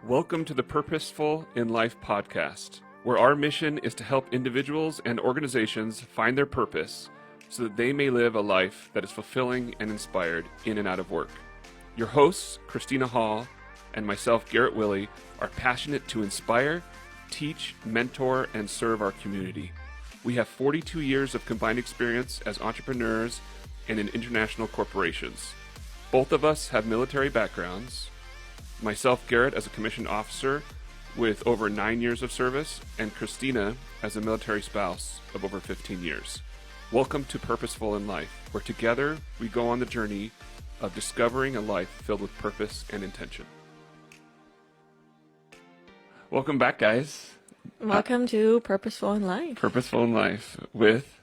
Welcome to the Purposeful in Life podcast, where our mission is to help individuals and organizations find their purpose so that they may live a life that is fulfilling and inspired in and out of work. Your hosts, Christina Hall and myself, Garrett Willey, are passionate to inspire, teach, mentor, and serve our community. We have 42 years of combined experience as entrepreneurs and in international corporations. Both of us have military backgrounds. Myself, Garrett, as a commissioned officer with over 9 years of service, and Christina as a military spouse of over 15 years. Welcome to Purposeful in Life, where together we go on the journey of discovering a life filled with purpose and intention. Welcome back, guys. Welcome to Purposeful in Life. Purposeful in Life with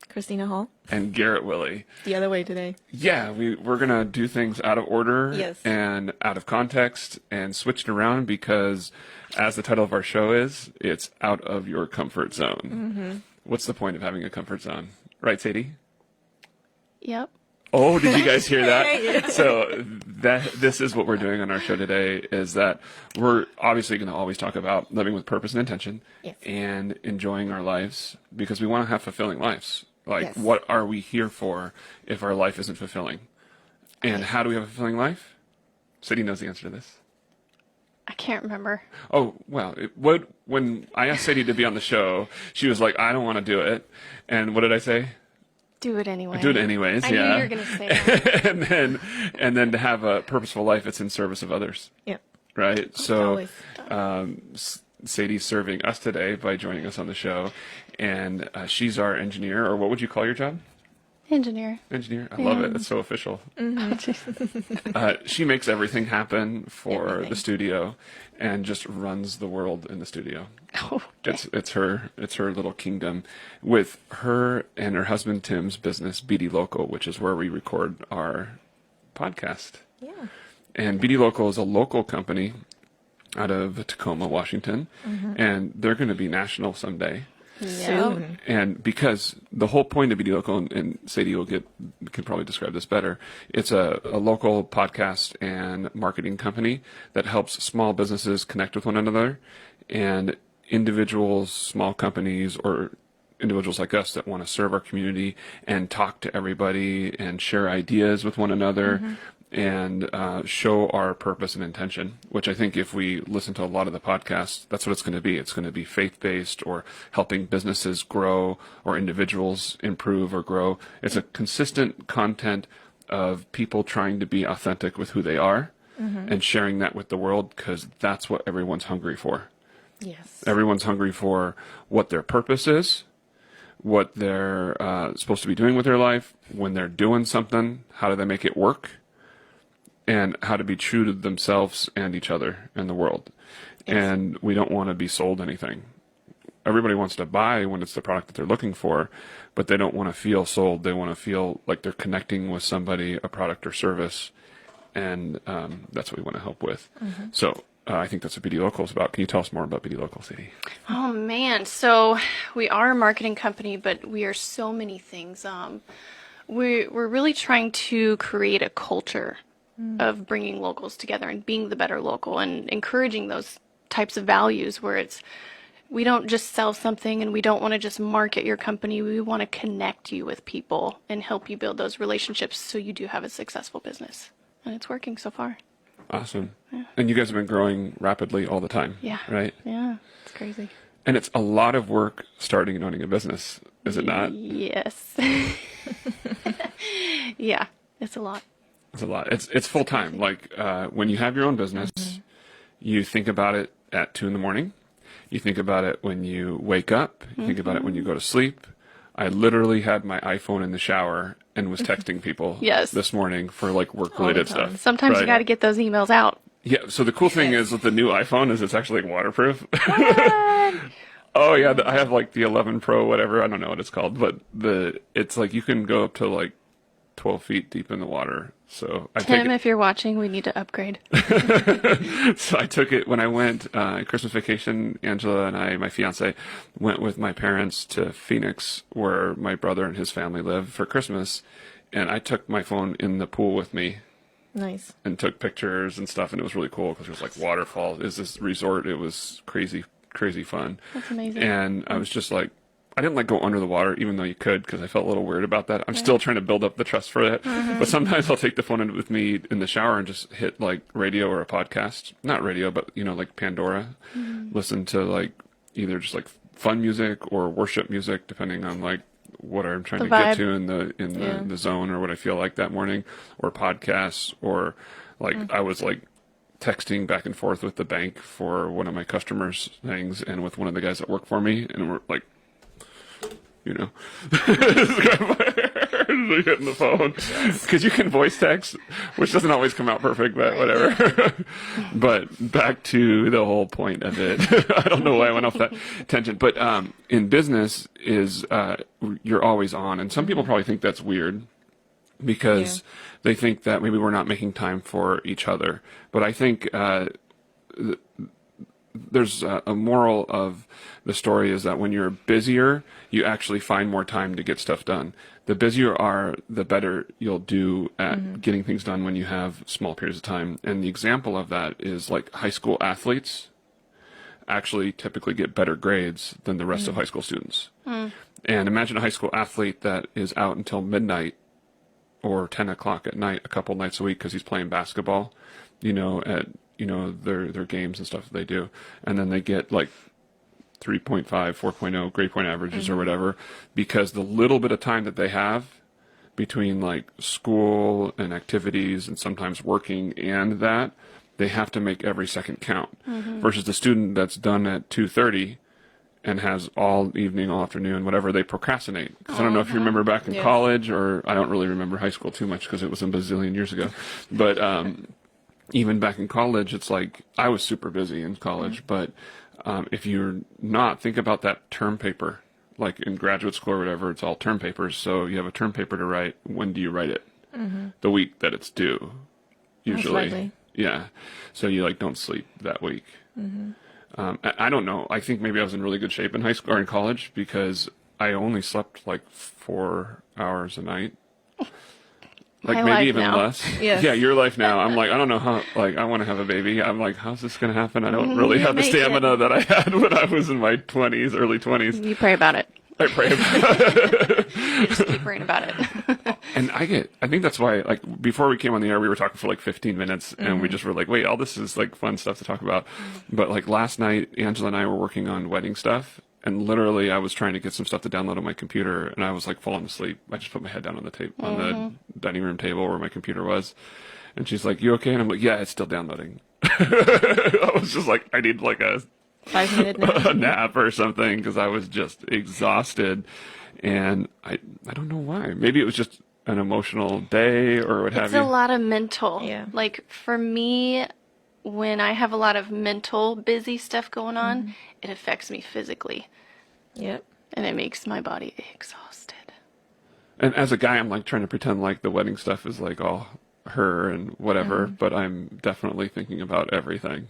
Christina Hall. And Garrett Willey. The other way today. Yeah, we're going to do things out of order and out of context and switch it around because, as the title of our show is, it's out of your comfort zone. Mm-hmm. What's the point of having a comfort zone? Right, Sadie? Yep. Oh, did you guys hear that? So this is what we're doing on our show today, is that we're obviously going to always talk about living with purpose and intention and enjoying our lives because we want to have fulfilling lives. Like, what are we here for if our life isn't fulfilling? And how do we have a fulfilling life? Sadie knows the answer to this. I can't remember. Oh, well, when I asked Sadie to be on the show, she was like, I don't want to do it. And what did I say? Do it anyway. Do it anyways, I knew you were going to say that. and then to have a purposeful life, it's in service of others. Yep. Right? So Sadie's serving us today by joining us on the show. And she's our engineer, or what would you call your job? Engineer. Engineer. I love it. It's so official. Mm-hmm. She makes everything happen for the studio and just runs the world in the studio. Oh, okay. It's her little kingdom with her and her husband Tim's business, BD Local, which is where we record our podcast. Yeah. And BD Local is a local company out of Tacoma, Washington, and they're going to be national someday. Soon. And because the whole point of BD Local, and Sadie can probably describe this better, it's a local podcast and marketing company that helps small businesses connect with one another, and individuals, small companies, or individuals like us that want to serve our community and talk to everybody and share ideas with one another and show our purpose and intention, which I think if we listen to a lot of the podcasts, that's what it's going to be. It's going to be faith-based or helping businesses grow or individuals improve or grow. It's a consistent content of people trying to be authentic with who they are and sharing that with the world because that's what everyone's hungry for. Yes. Everyone's hungry for what their purpose is, what they're supposed to be doing with their life, when they're doing something, how do they make it work? And how to be true to themselves and each other and the world. Yes. And we don't want to be sold anything. Everybody wants to buy when it's the product that they're looking for, but they don't want to feel sold. They want to feel like they're connecting with somebody, a product or service, and that's what we want to help with. So I think that's what BD Local is about. Can you tell us more about BD Local, Sadie? Oh, man. So we are a marketing company, but we are so many things. We're really trying to create a culture of bringing locals together and being the better local and encouraging those types of values where we don't just sell something and we don't want to just market your company. We want to connect you with people and help you build those relationships so you do have a successful business. And it's working so far. Awesome. Yeah. And you guys have been growing rapidly all the time. Yeah. Right? Yeah. It's crazy. And it's a lot of work starting and owning a business, is it not? Yes. Yeah. It's a lot. It's a lot. It's full time. Like when you have your own business, you think about it at 2 a.m. You think about it when you wake up. You think about it when you go to sleep. I literally had my iPhone in the shower and was texting people this morning for like work related stuff. Sometimes you got to get those emails out. Yeah. So the cool thing is with the new iPhone is it's actually like waterproof. Oh yeah. I have like the 11 Pro, whatever. I don't know what it's called, but it's like you can go up to like 12 feet deep in the water. So Tim, if you're watching, we need to upgrade. So I took it when I went Christmas vacation. Angela and I, my fiance, went with my parents to Phoenix, where my brother and his family live for Christmas. And I took my phone in the pool with me Nice. and took pictures and stuff, and it was really cool because it was like waterfall. It was this resort. It was crazy, crazy fun. That's amazing. And I was just like, I didn't like go under the water, even though you could, because I felt a little weird about that. I'm still trying to build up the trust for that. But sometimes I'll take the phone in with me in the shower and just hit like radio or a podcast. Not radio, but like Pandora. Listen to like either just like fun music or worship music, depending on like what I'm trying to get to in the zone or what I feel like that morning, or podcasts, or like I was like texting back and forth with the bank for one of my customers' things and with one of the guys that work for me, and we're like, hitting the phone because you can voice text, which doesn't always come out perfect, but whatever. But back to the whole point of it. I don't know why I went off that tangent, but in business is you're always on, and some people probably think that's weird because they think that maybe we're not making time for each other. But I think there's a moral of the story is that when you're busier, you actually find more time to get stuff done. The busier you are, the better you'll do at getting things done when you have small periods of time. And the example of that is like high school athletes actually typically get better grades than the rest of high school students. And imagine a high school athlete that is out until midnight or 10 o'clock at night a couple nights a week because he's playing basketball, at their games and stuff that they do. And then they get like 3.5, 4.0 grade point averages or whatever, because the little bit of time that they have between like school and activities and sometimes working and that, they have to make every second count. Versus the student that's done at 2:30 and has all evening, all afternoon, whatever, they procrastinate. Because I don't know if you remember back in college, or I don't really remember high school too much because it was a bazillion years ago. But even back in college, it's like I was super busy in college, but if you're not, think about that term paper. Like in graduate school or whatever, it's all term papers. So you have a term paper to write. When do you write it? The week that it's due, usually. Yeah. So you like don't sleep that week. I don't know. I think maybe I was in really good shape in high school or in college because I only slept like 4 hours a night. Like My maybe life even now. less. Yes. Yeah, your life now. I'm like, I don't know how, like, I want to have a baby. I'm like, how's this going to happen? I don't really have the Make stamina that I had when I was in my 20s, early 20s. You pray about it. I pray about it. Just keep praying about it. And I think that's why, like, before we came on the air, we were talking for like 15 minutes and we just were like, wait, all this is like fun stuff to talk about. But like last night, Angela and I were working on wedding stuff. And literally, I was trying to get some stuff to download on my computer, and I was like falling asleep. I just put my head down on the on the dining room table where my computer was, and she's like, "You okay?" And I'm like, "Yeah, it's still downloading." I was just like, I need like a 5-minute nap. a nap or something because I was just exhausted, and I don't know why. Maybe it was just an emotional day or what have It's you. a lot of mental. Yeah. Like for me, when I have a lot of mental busy stuff going on, it affects me physically. Yep. And it makes my body exhausted. And as a guy, I'm like trying to pretend like the wedding stuff is like all her and whatever, but I'm definitely thinking about everything.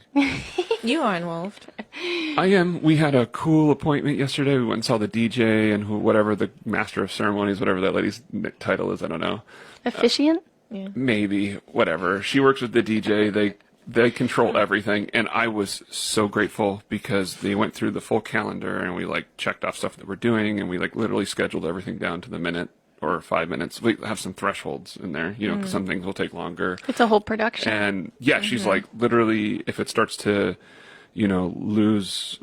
You are involved. I am. We had a cool appointment yesterday. We went and saw the DJ and whatever the master of ceremonies, whatever that lady's title is, I don't know. Officiant? Maybe, whatever. She works with the DJ. They control everything, and I was so grateful because they went through the full calendar and we like checked off stuff that we're doing, and we like literally scheduled everything down to the minute or 5 minutes. We have some thresholds in there, 'cause some things will take longer. It's a whole production. And yeah, she's like, literally, if it starts to, lose,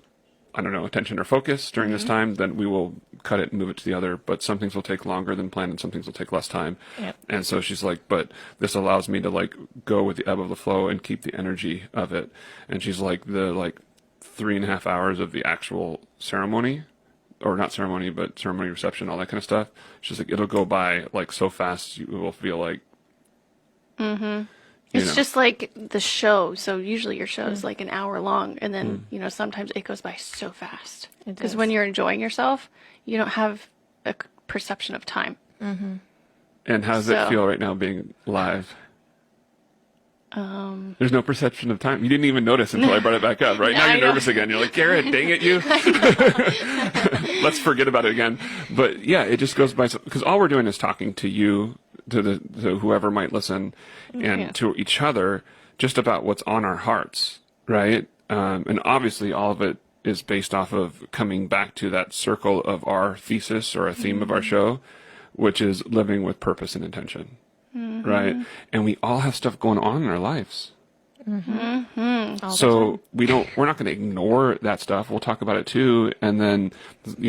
I don't know, attention or focus during this time, then we will cut it and move it to the other. But some things will take longer than planned and some things will take less time. Yep. And so she's like, but this allows me to like go with the ebb of the flow and keep the energy of it. And she's like, the like 3.5 hours of the actual ceremony, or not ceremony, but ceremony, reception, all that kind of stuff. She's like, it'll go by like so fast, you will feel like, It's just like the show. So usually your show is like an hour long, and then sometimes it goes by so fast. It Because does. when you're enjoying yourself, you don't have a perception of time. And how does it feel right now being live? There's no perception of time. You didn't even notice until I brought it back up. Right now I you're know. nervous again. You're like, Garrett, dang it, you. Let's forget about it again. But yeah, it just goes by. Because all we're doing is talking to you to whoever might listen and to each other just about what's on our hearts, right? And obviously all of it is based off of coming back to that circle of our thesis or a theme of our show, which is living with purpose and intention, right? And we all have stuff going on in our lives. So we're not going to ignore that stuff. We'll talk about it too. And then,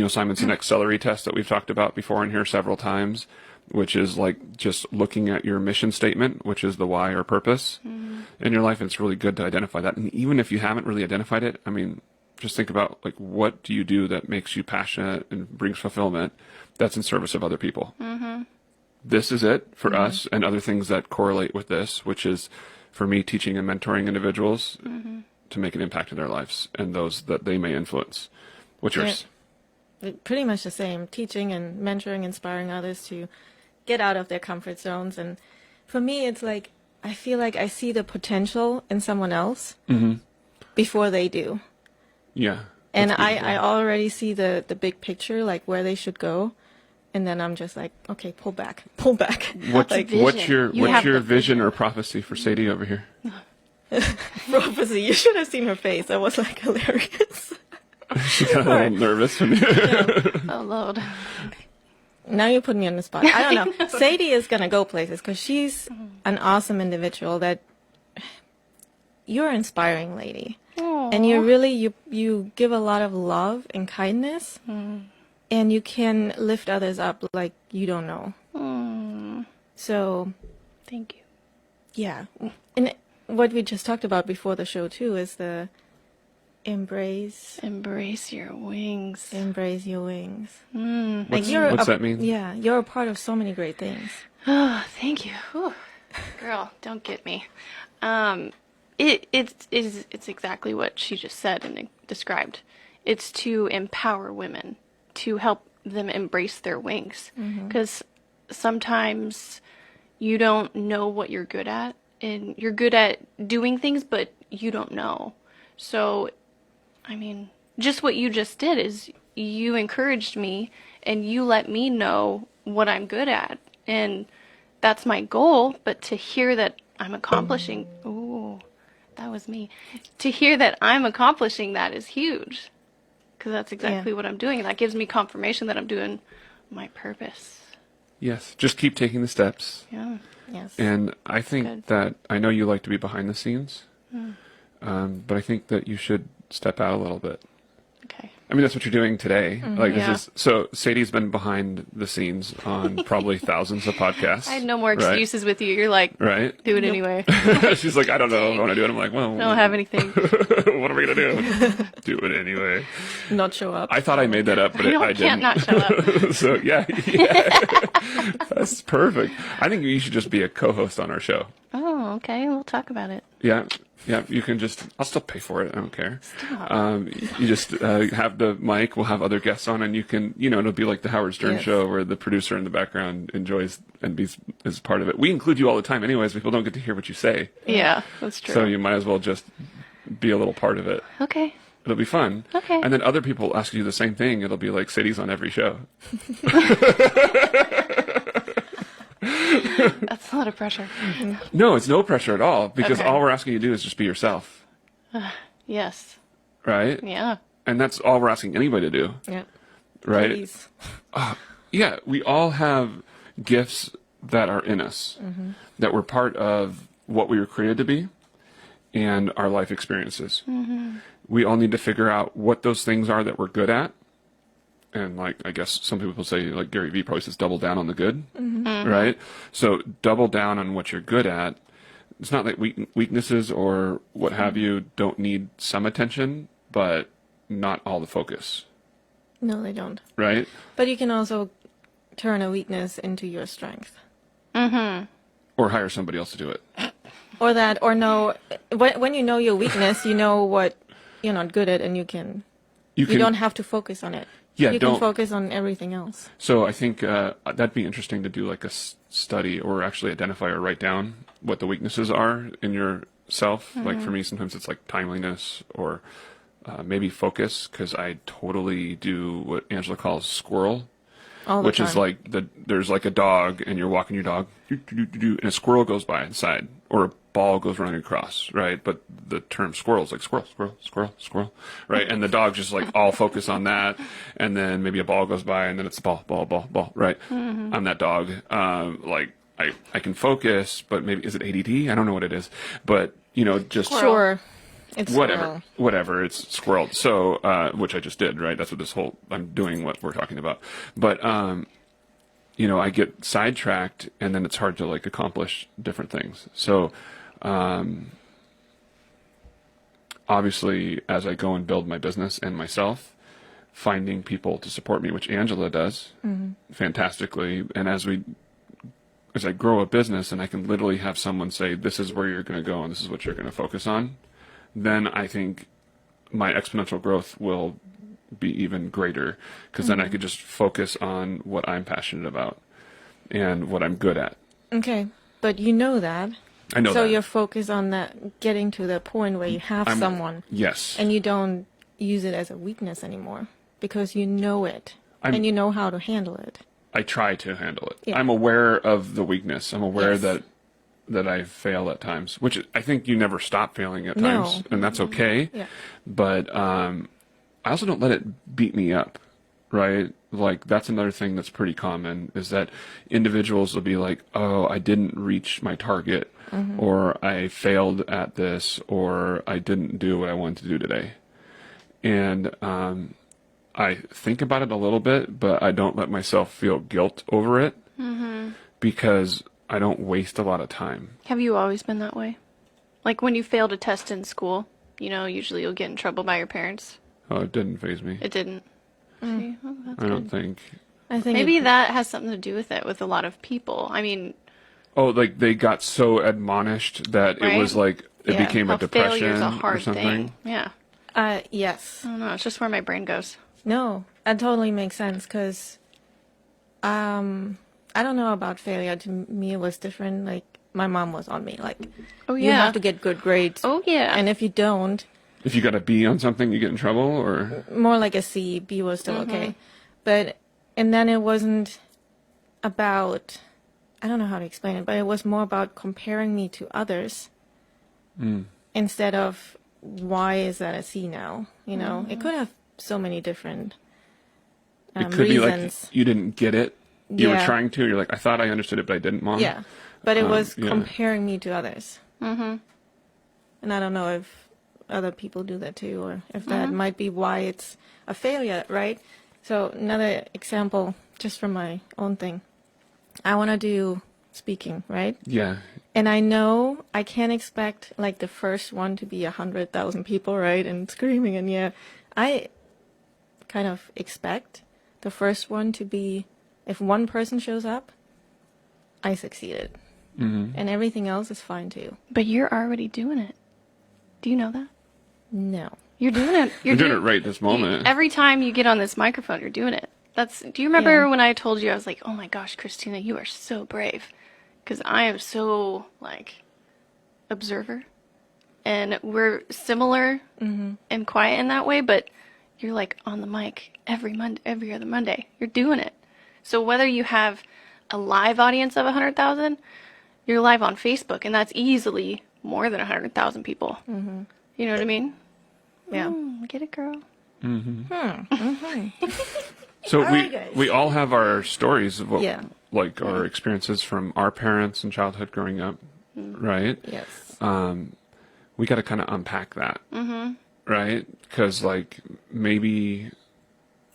Simon Sinek's celery test that we've talked about before in here several times, which is like just looking at your mission statement, which is the why or purpose in your life. And it's really good to identify that. And even if you haven't really identified it, I mean, just think about like, what do you do that makes you passionate and brings fulfillment that's in service of other people? This is it for us, and other things that correlate with this, which is for me, teaching and mentoring individuals to make an impact in their lives and those that they may influence. What's yours? Pretty much the same. Teaching and mentoring, inspiring others to get out of their comfort zones. And for me, it's like, I feel like I see the potential in someone else before they do. Yeah. And I already see the big picture, like where they should go. And then I'm just like, okay, pull back. What's your vision or prophecy for Sadie over here? Prophecy. You should have seen her face. That was like hilarious. She got a little nervous. Oh, Lord. Now you put me on the spot. I don't know. Sadie is going to go places because she's an awesome individual that you're an inspiring lady. Aww. And you really, you give a lot of love and kindness. And you can lift others up like you don't know. So, thank you. Yeah. And what we just talked about before the show, too, is the embrace. Embrace your wings. Embrace your wings. What's that mean? Yeah, you're a part of so many great things. Oh, thank you. Whew. Girl, don't get me. It's exactly what she just said and described. It's to empower women, to help them embrace their wings. Because sometimes you don't know what you're good at, and you're good at doing things, but you don't know. So, I mean, just what you just did is you encouraged me and you let me know what I'm good at. And that's my goal, but to hear that I'm accomplishing, ooh, that was me. To hear that I'm accomplishing that is huge. Because that's exactly what I'm doing. And that gives me confirmation that I'm doing my purpose. Yes. Just keep taking the steps. Yeah. Yes. And I think that, I know you like to be behind the scenes, but I think that you should step out a little bit. Okay. I mean, that's what you're doing today. So Sadie's been behind the scenes on probably thousands of podcasts. I had no more excuses with you. You're like, do it anyway. She's like, I don't know. I want to do it. I'm like, well, I don't have anything. What are we going to do? Do it anyway. Not show up. I thought I made that up, but I didn't. Can't not show up. So yeah. That's perfect. I think you should just be a co-host on our show. Oh, okay. We'll talk about it. Yeah. Yeah, you can I'll still pay for it. I don't care. Stop. You just have the mic. We'll have other guests on, and you can, it'll be like the Howard Stern show where the producer in the background enjoys and is part of it. We include you all the time anyways. People don't get to hear what you say. Yeah, that's true. So you might as well just be a little part of it. Okay. It'll be fun. Okay. And then other people ask you the same thing. It'll be like Sadie's on every show. That's a lot of pressure. No, it's no pressure at all, because all we're asking you to do is just be yourself. Yes. Right? Yeah. And that's all we're asking anybody to do. Yeah. Right? Please. Yeah, we all have gifts that are in us, that were part of what we were created to be and our life experiences. We all need to figure out what those things are that we're good at. And like, I guess some people say, like Gary Vee probably says, double down on the good, right? So double down on what you're good at. It's not like weaknesses or what have you don't need some attention, but not all the focus. No, they don't. Right? But you can also turn a weakness into your strength. Or hire somebody else to do it. Or that, or know, when you know your weakness, you know what you're not good at, and you don't have to focus on it. Yeah, you can focus on everything else. So I think that'd be interesting to do like a study or actually identify or write down what the weaknesses are in yourself. Like for me, sometimes it's like timeliness or maybe focus, because I totally do what Angela calls squirrel. All the which is time. like there's like a dog and you're walking your dog, and a squirrel goes by inside, or a ball goes running across, right? But the term squirrel is like squirrel, squirrel, squirrel, squirrel, right? And the dog just like all focus on that, and then maybe a ball goes by, and then it's ball, ball, ball, ball, right? I'm that dog. Like I can focus, but maybe is it ADD? I don't know what it is, but just Sure. It's whatever, it's squirreled. So, which I just did, right? That's what I'm doing what we're talking about. But, I get sidetracked, and then it's hard to like accomplish different things. So, obviously, as I go and build my business and myself, finding people to support me, which Angela does fantastically. And as I grow a business and I can literally have someone say, this is where you're going to go and this is what you're going to focus on, then I think my exponential growth will be even greater, because then I could just focus on what I'm passionate about and what I'm good at. Okay, but you know that. I know that. So you're focused on that, getting to the point where you have someone. Yes. And you don't use it as a weakness anymore because you know it and you know how to handle it. I try to handle it. Yeah. I'm aware of the weakness. I'm aware Yes. that I fail at times, which I think you never stop failing at times, and that's okay. Yeah. But I also don't let it beat me up, right? Like, that's another thing that's pretty common, is that individuals will be like, oh, I didn't reach my target, or I failed at this, or I didn't do what I wanted to do today. And I think about it a little bit, but I don't let myself feel guilt over it, because I don't waste a lot of time. Have you always been that way? Like when you failed a test in school, usually you'll get in trouble by your parents. Oh, it didn't faze me. It didn't. See? Oh, that's I don't good. think. I think Maybe that has something to do with it with a lot of people. I mean, Oh, like they got so admonished that Right? it was like it Yeah. became a how depression failure's a or hard something. thing. Yeah. yes. I don't know. It's just where my brain goes. No, that totally makes sense because I don't know about failure. To me, it was different. Like, my mom was on me. Like, Oh, you yeah. have to get good grades. Oh, yeah. And if you don't, If you got a B on something, you get in trouble, or more like a C, B was still okay. And then it wasn't about, I don't know how to explain it, but it was more about comparing me to others instead of why is that a C now? It could have so many different it could be like reasons. you didn't get it. You were Yeah. trying to. You're like, I thought I understood it, but I didn't, Mom. Yeah, but it was yeah. comparing me to others. And I don't know if other people do that too, or if that might be why it's a failure, right? So another example, just from my own thing. I want to do speaking, right? Yeah. And I know I can't expect like the first one to be 100,000 people, right? And screaming, and yeah, I kind of expect the first one to be, if one person shows up, I succeeded. And everything else is fine too. But you're already doing it. Do you know that? No. You're doing it. You're doing it right this moment. Every time you get on this microphone, you're doing it. Do you remember when I told you, I was like, oh my gosh, Christina, you are so brave. Because I am so, like, observer. And we're similar and quiet in that way, but you're like on the mic every other Monday. You're doing it. So whether you have a live audience of 100,000, you're live on Facebook, and that's easily more than 100,000 people. You know what I mean? Yeah. Get it, girl. So right, guys. we all have our stories of what, Yeah. like our experiences from our parents and childhood growing up, right? Yes. We got to kind of unpack that, right? Because like maybe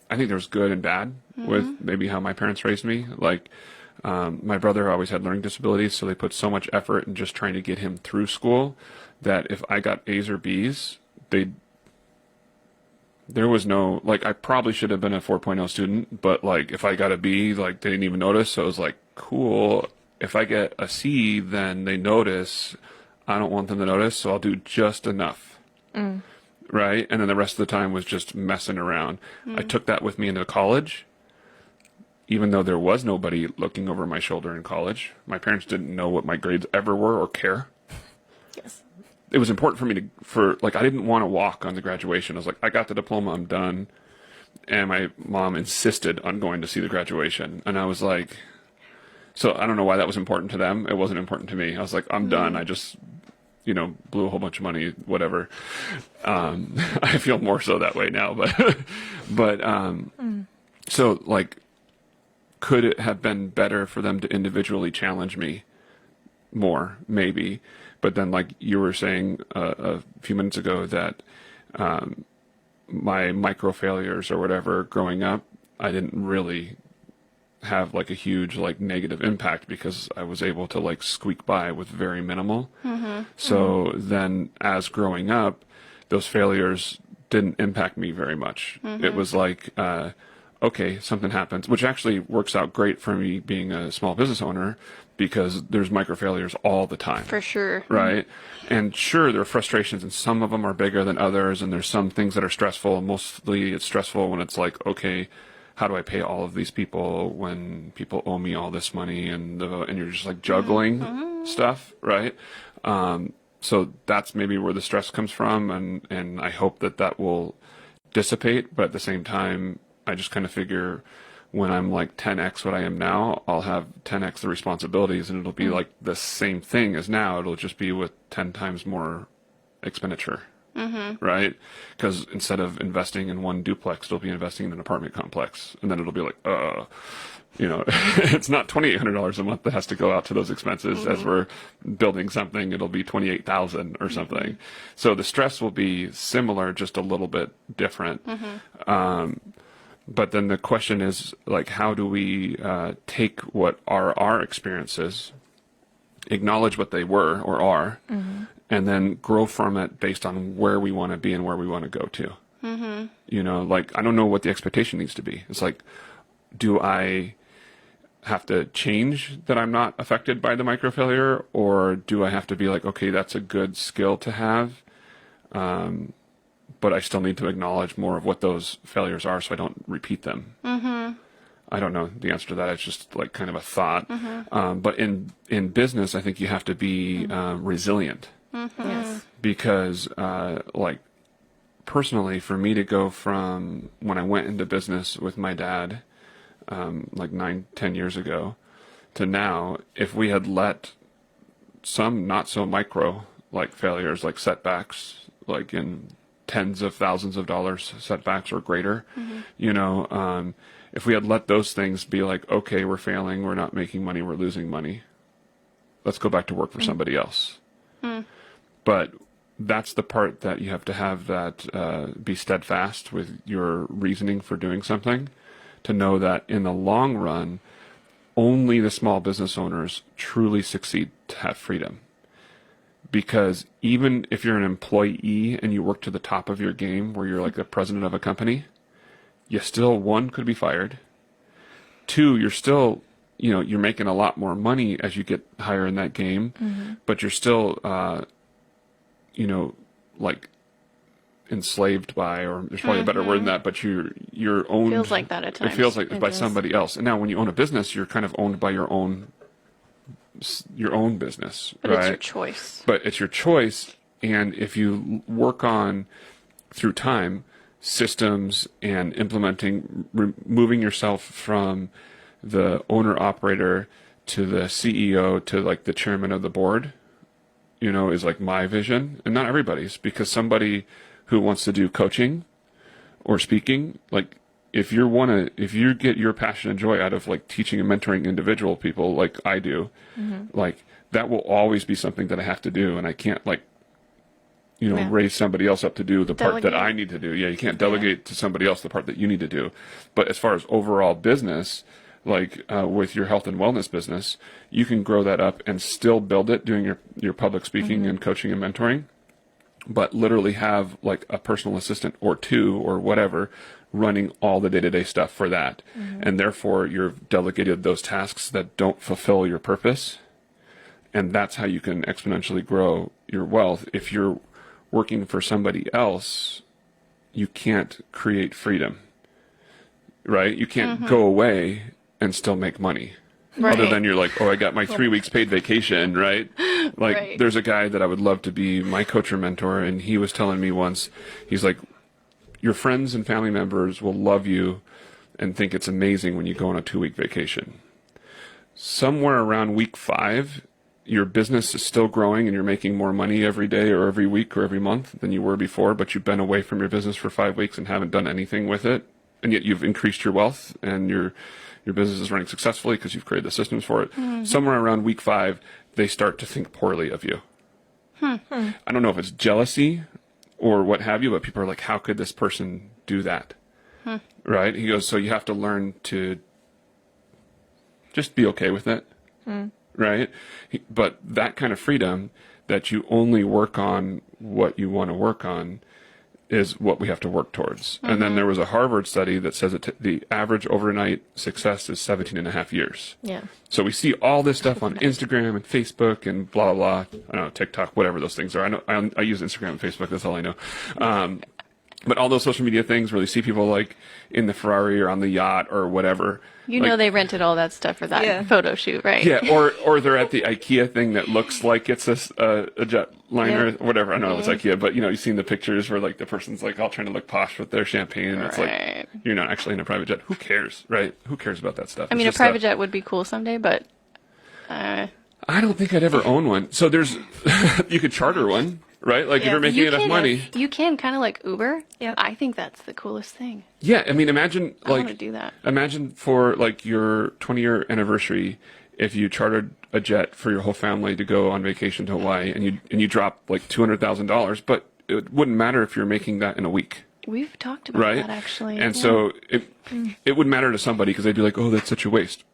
I think there was good and bad with maybe how my parents raised me. Like my brother always had learning disabilities, so they put so much effort in just trying to get him through school that if I got A's or B's, there was no, like, I probably should have been a 4.0 student, but like if I got a B, like they didn't even notice. So it was like, cool. If I get a C, then they notice. I don't want them to notice, so I'll do just enough. Right? And then the rest of the time was just messing around. I took that with me into college, even though there was nobody looking over my shoulder in college. My parents didn't know what my grades ever were or care. Yes. It was important for me I didn't want to walk on the graduation. I was like, I got the diploma, I'm done. and my mom insisted on going to see the graduation. And I was like, so I don't know why that was important to them. It wasn't important to me. I was like, I'm done. I just, blew a whole bunch of money, whatever. I feel more so that way now, so like, could it have been better for them to individually challenge me more? Maybe. But then, like you were saying a few minutes ago, that my micro failures or whatever growing up, I didn't really have like a huge like negative impact because I was able to like squeak by with very minimal. So then as growing up, those failures didn't impact me very much. It was like, okay, something happens, which actually works out great for me being a small business owner, because there's micro failures all the time. For sure. Right? And sure, there are frustrations, and some of them are bigger than others, and there's some things that are stressful. Mostly it's stressful when it's like, okay, how do I pay all of these people when people owe me all this money, and you're just like juggling stuff, right? So that's maybe where the stress comes from, and I hope that will dissipate, but at the same time, I just kind of figure when I'm like 10x what I am now, I'll have 10x the responsibilities, and it'll be like the same thing as now. It'll just be with 10 times more expenditure, right? Because instead of investing in one duplex, it'll be investing in an apartment complex, and then it'll be like, it's not $2,800 a month that has to go out to those expenses. As we're building something, it'll be $28,000 or something. So the stress will be similar, just a little bit different. But then the question is, like, how do we take what are our experiences, acknowledge what they were or are, and then grow from it based on where we want to be and where we want to go to? Like, I don't know what the expectation needs to be. It's like, do I have to change that I'm not affected by the micro failure, or do I have to be like, okay, that's a good skill to have, but I still need to acknowledge more of what those failures are so I don't repeat them. I don't know the answer to that. It's just like kind of a thought. But in business, I think you have to be resilient. Yes. Because like personally, for me to go from when I went into business with my dad, like 9-10 years ago, to now, if we had let some not so micro like failures, like setbacks, like in tens of thousands of dollars setbacks or greater, if we had let those things be like, okay, we're failing, we're not making money, we're losing money, let's go back to work for somebody else. But that's the part that you have to have, that be steadfast with your reasoning for doing something, to know that in the long run, only the small business owners truly succeed to have freedom. Because even if you're an employee and you work to the top of your game, where you're like the president of a company, you still, one, could be fired. Two, you're still, you're making a lot more money as you get higher in that game, but you're still, like enslaved by, or there's probably a better word than that, but you're owned. Feels like that at times. It feels like by somebody else. And now when you own a business, you're kind of owned by your own business, but right? it's your choice. But it's your choice, and if you work on, through time, systems and implementing, moving yourself from the owner-operator to the CEO to like the chairman of the board, is like my vision, and not everybody's, because somebody who wants to do coaching or speaking, like, if you get your passion and joy out of like teaching and mentoring individual people like I do, like that will always be something that I have to do, and I can't like, raise somebody else up to do the part that I need to do. Yeah, you can't delegate to somebody else the part that you need to do. But as far as overall business, like with your health and wellness business, you can grow that up and still build it, doing your public speaking and coaching and mentoring, but literally have like a personal assistant or two or whatever running all the day-to-day stuff for that. And therefore you've delegated those tasks that don't fulfill your purpose. And that's how you can exponentially grow your wealth. If you're working for somebody else, you can't create freedom, right? You can't go away and still make money. Right. Other than you're like, oh, I got my 3 weeks paid vacation, right? Like, there's a guy that I would love to be my coach or mentor, and he was telling me once, he's like, your friends and family members will love you and think it's amazing when you go on a 2-week vacation. Somewhere around week 5, your business is still growing and you're making more money every day or every week or every month than you were before, but you've been away from your business for 5 weeks and haven't done anything with it. And yet you've increased your wealth and your business is running successfully because you've created the systems for it. Mm-hmm. Somewhere around week 5, they start to think poorly of you. I don't know if it's jealousy or what have you, but people are like, how could this person do that? Right? He goes, so you have to learn to just be okay with it. Right? But that kind of freedom that you only work on what you want to work on is what we have to work towards. And then there was a Harvard study that says that the average overnight success is 17 and a half years. Yeah. So we see all this stuff on Instagram and Facebook and blah, blah, blah. I don't know, TikTok, whatever those things are. I know I use Instagram and Facebook. That's all I know. But all those social media things where they see people like in the Ferrari or on the yacht or whatever. You know they rented all that stuff for that photo shoot, right? Yeah, or they're at the IKEA thing that looks like it's a jetliner or whatever. I don't know if it's IKEA, but you've seen the pictures where like the person's like all trying to look posh with their champagne. And it's like you're not actually in a private jet. Who cares, right? Who cares about that stuff? I mean, a private jet would be cool someday, but I don't think I'd ever own one. So there's you could charter one. Right? Like, if you're making enough money. You can, kind of like Uber. Yeah. I think that's the coolest thing. Yeah, I mean, imagine, I want to do that. Imagine for, like, your 20-year anniversary, if you chartered a jet for your whole family to go on vacation to Hawaii, and you drop, like, $200,000, but it wouldn't matter if you're making that in a week. We've talked about that, actually. And so it would matter to somebody, because they'd be like, oh, that's such a waste.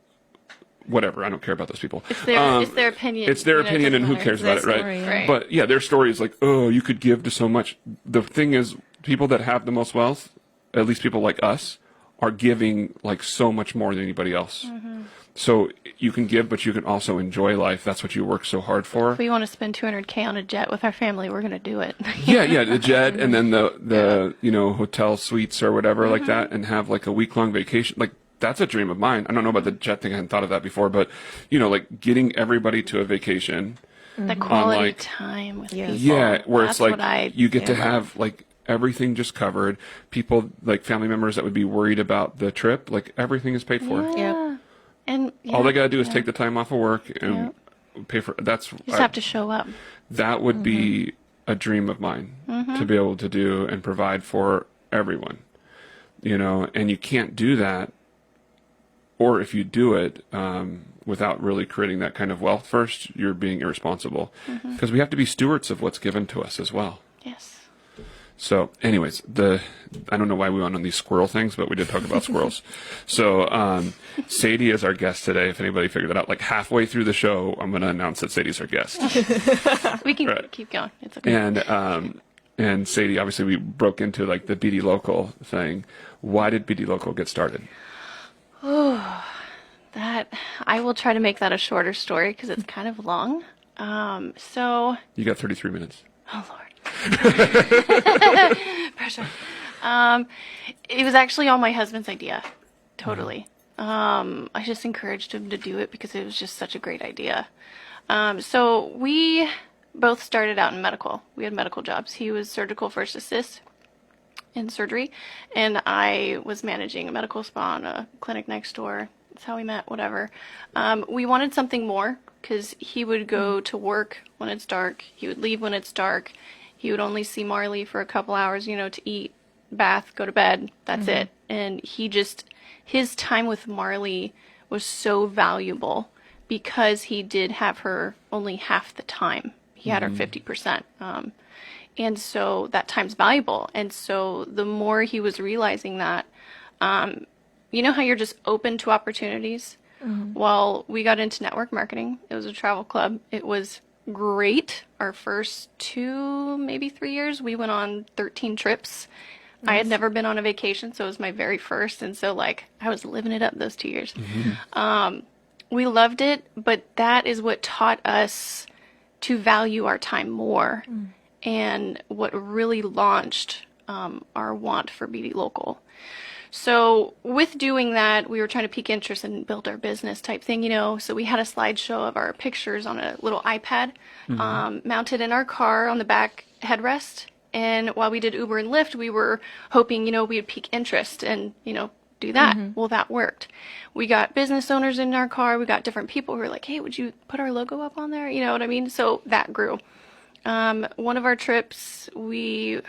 Whatever, I don't care about those people. It's their opinion. It's their opinion, and who cares about it, right? Right? But yeah, their story is like, oh, you could give to so much. The thing is, people that have the most wealth, at least people like us, are giving like so much more than anybody else. So you can give, but you can also enjoy life. That's what you work so hard for. If we want to spend $200K on a jet with our family, we're going to do it. yeah, the jet, and then the hotel suites or whatever like that, and have like a week-long vacation. Like, that's a dream of mine. I don't know about the jet thing. I hadn't thought of that before, but like getting everybody to a vacation. The quality time with people. Yeah, where that's it's like you get to have like everything just covered. People, like family members that would be worried about the trip, like everything is paid for. Yeah. And all they gotta do is take the time off of work and pay for. That's you just have to show up. That would be a dream of mine to be able to do and provide for everyone. And you can't do that. Or if you do it without really creating that kind of wealth first, you're being irresponsible. Because we have to be stewards of what's given to us as well. Yes. So anyways, I don't know why we went on these squirrel things, but we did talk about squirrels. So Sadie is our guest today, if anybody figured that out. Like halfway through the show, I'm going to announce that Sadie's our guest. We can keep going. It's okay. And Sadie, obviously we broke into like the BD Local thing. Why did BD Local get started? Oh, I will try to make that a shorter story because it's kind of long. So you got 33 minutes. Oh Lord, pressure. It was actually all my husband's idea, totally. I just encouraged him to do it because it was just such a great idea. So we both started out in medical. We had medical jobs. He was surgical first assist in surgery, and I was managing a medical spa in a clinic next door. That's how we met, whatever. We wanted something more because he would go to work when it's dark. He would leave when it's dark. He would only see Marley for a couple hours, to eat, bath, go to bed. That's it. And his time with Marley was so valuable because he did have her only half the time. He had her 50%. And so that time's valuable. And so the more he was realizing that, you know how you're just open to opportunities? Well, we got into network marketing. It was a travel club. It was great. Our first 2, maybe 3 years, we went on 13 trips. Nice. I had never been on a vacation, so it was my very first. And so, I was living it up those 2 years. We loved it, but that is what taught us to value our time more. And what really launched our want for BD Local. So with doing that, we were trying to pique interest and build our business type thing, So we had a slideshow of our pictures on a little iPad mounted in our car on the back headrest. And while we did Uber and Lyft, we were hoping, we would pique interest and, do that. Well, that worked. We got business owners in our car. We got different people who were like, hey, would you put our logo up on there? You know what I mean? So that grew. One of our trips, I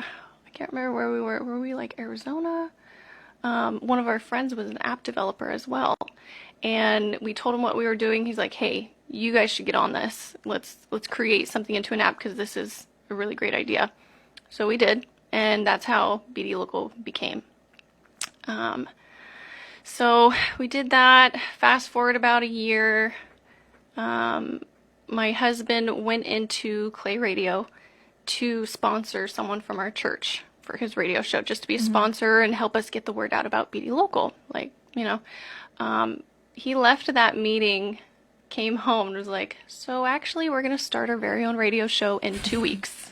can't remember where we were. Were we like Arizona? One of our friends was an app developer as well. And we told him what we were doing. He's like, hey, you guys should get on this. Let's create something into an app because this is a really great idea. So we did. And that's how BD Local became. So we did that. Fast forward about a year. My husband went into Clay Radio to sponsor someone from our church for his radio show, just to be a sponsor and help us get the word out about BD Local. He left that meeting, came home and was like, so actually we're going to start our very own radio show in 2 weeks.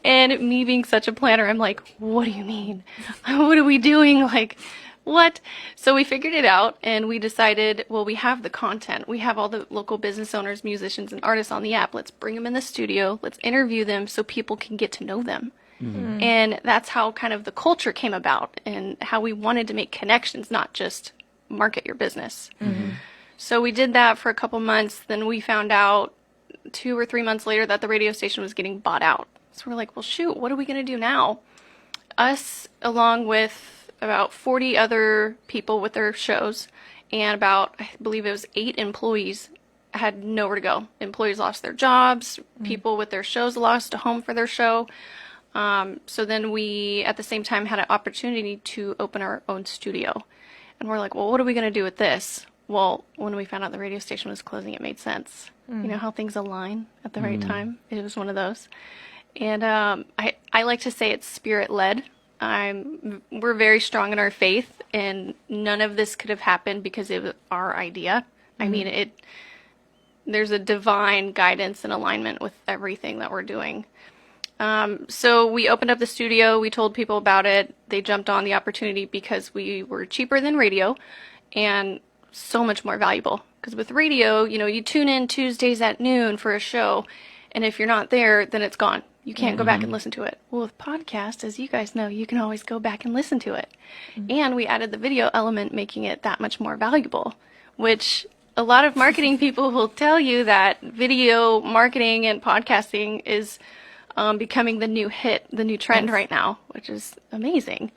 And me being such a planner, I'm like, what do you mean? What are we doing? Like, what? So we figured it out and we decided, well, we have the content. We have all the local business owners, musicians, and artists on the app. Let's bring them in the studio. Let's interview them so people can get to know them. And that's how kind of the culture came about and how we wanted to make connections, not just market your business. So we did that for a couple months. Then we found out 2 or 3 months later that the radio station was getting bought out. So we're like, well, shoot, what are we going to do now? Us, along with about 40 other people with their shows, and about, I believe it was 8 employees, had nowhere to go. Employees lost their jobs. People with their shows lost a home for their show. So then we, at the same time, had an opportunity to open our own studio. And we're like, well, what are we going to do with this? Well, when we found out the radio station was closing, it made sense. You know how things align at the right time? It was one of those. And I like to say it's spirit-led. We're very strong in our faith, and none of this could have happened because it was our idea. I mean, there's a divine guidance and alignment with everything that we're doing. So we opened up the studio. We told people about it. They jumped on the opportunity because we were cheaper than radio and so much more valuable. Because with radio, you tune in Tuesdays at noon for a show, and if you're not there, then it's gone. You can't go back and listen to it. Well, with podcasts, as you guys know, you can always go back and listen to it. And we added the video element, making it that much more valuable, which a lot of marketing people will tell you that video marketing and podcasting is becoming the new hit, the new trend right now, which is amazing.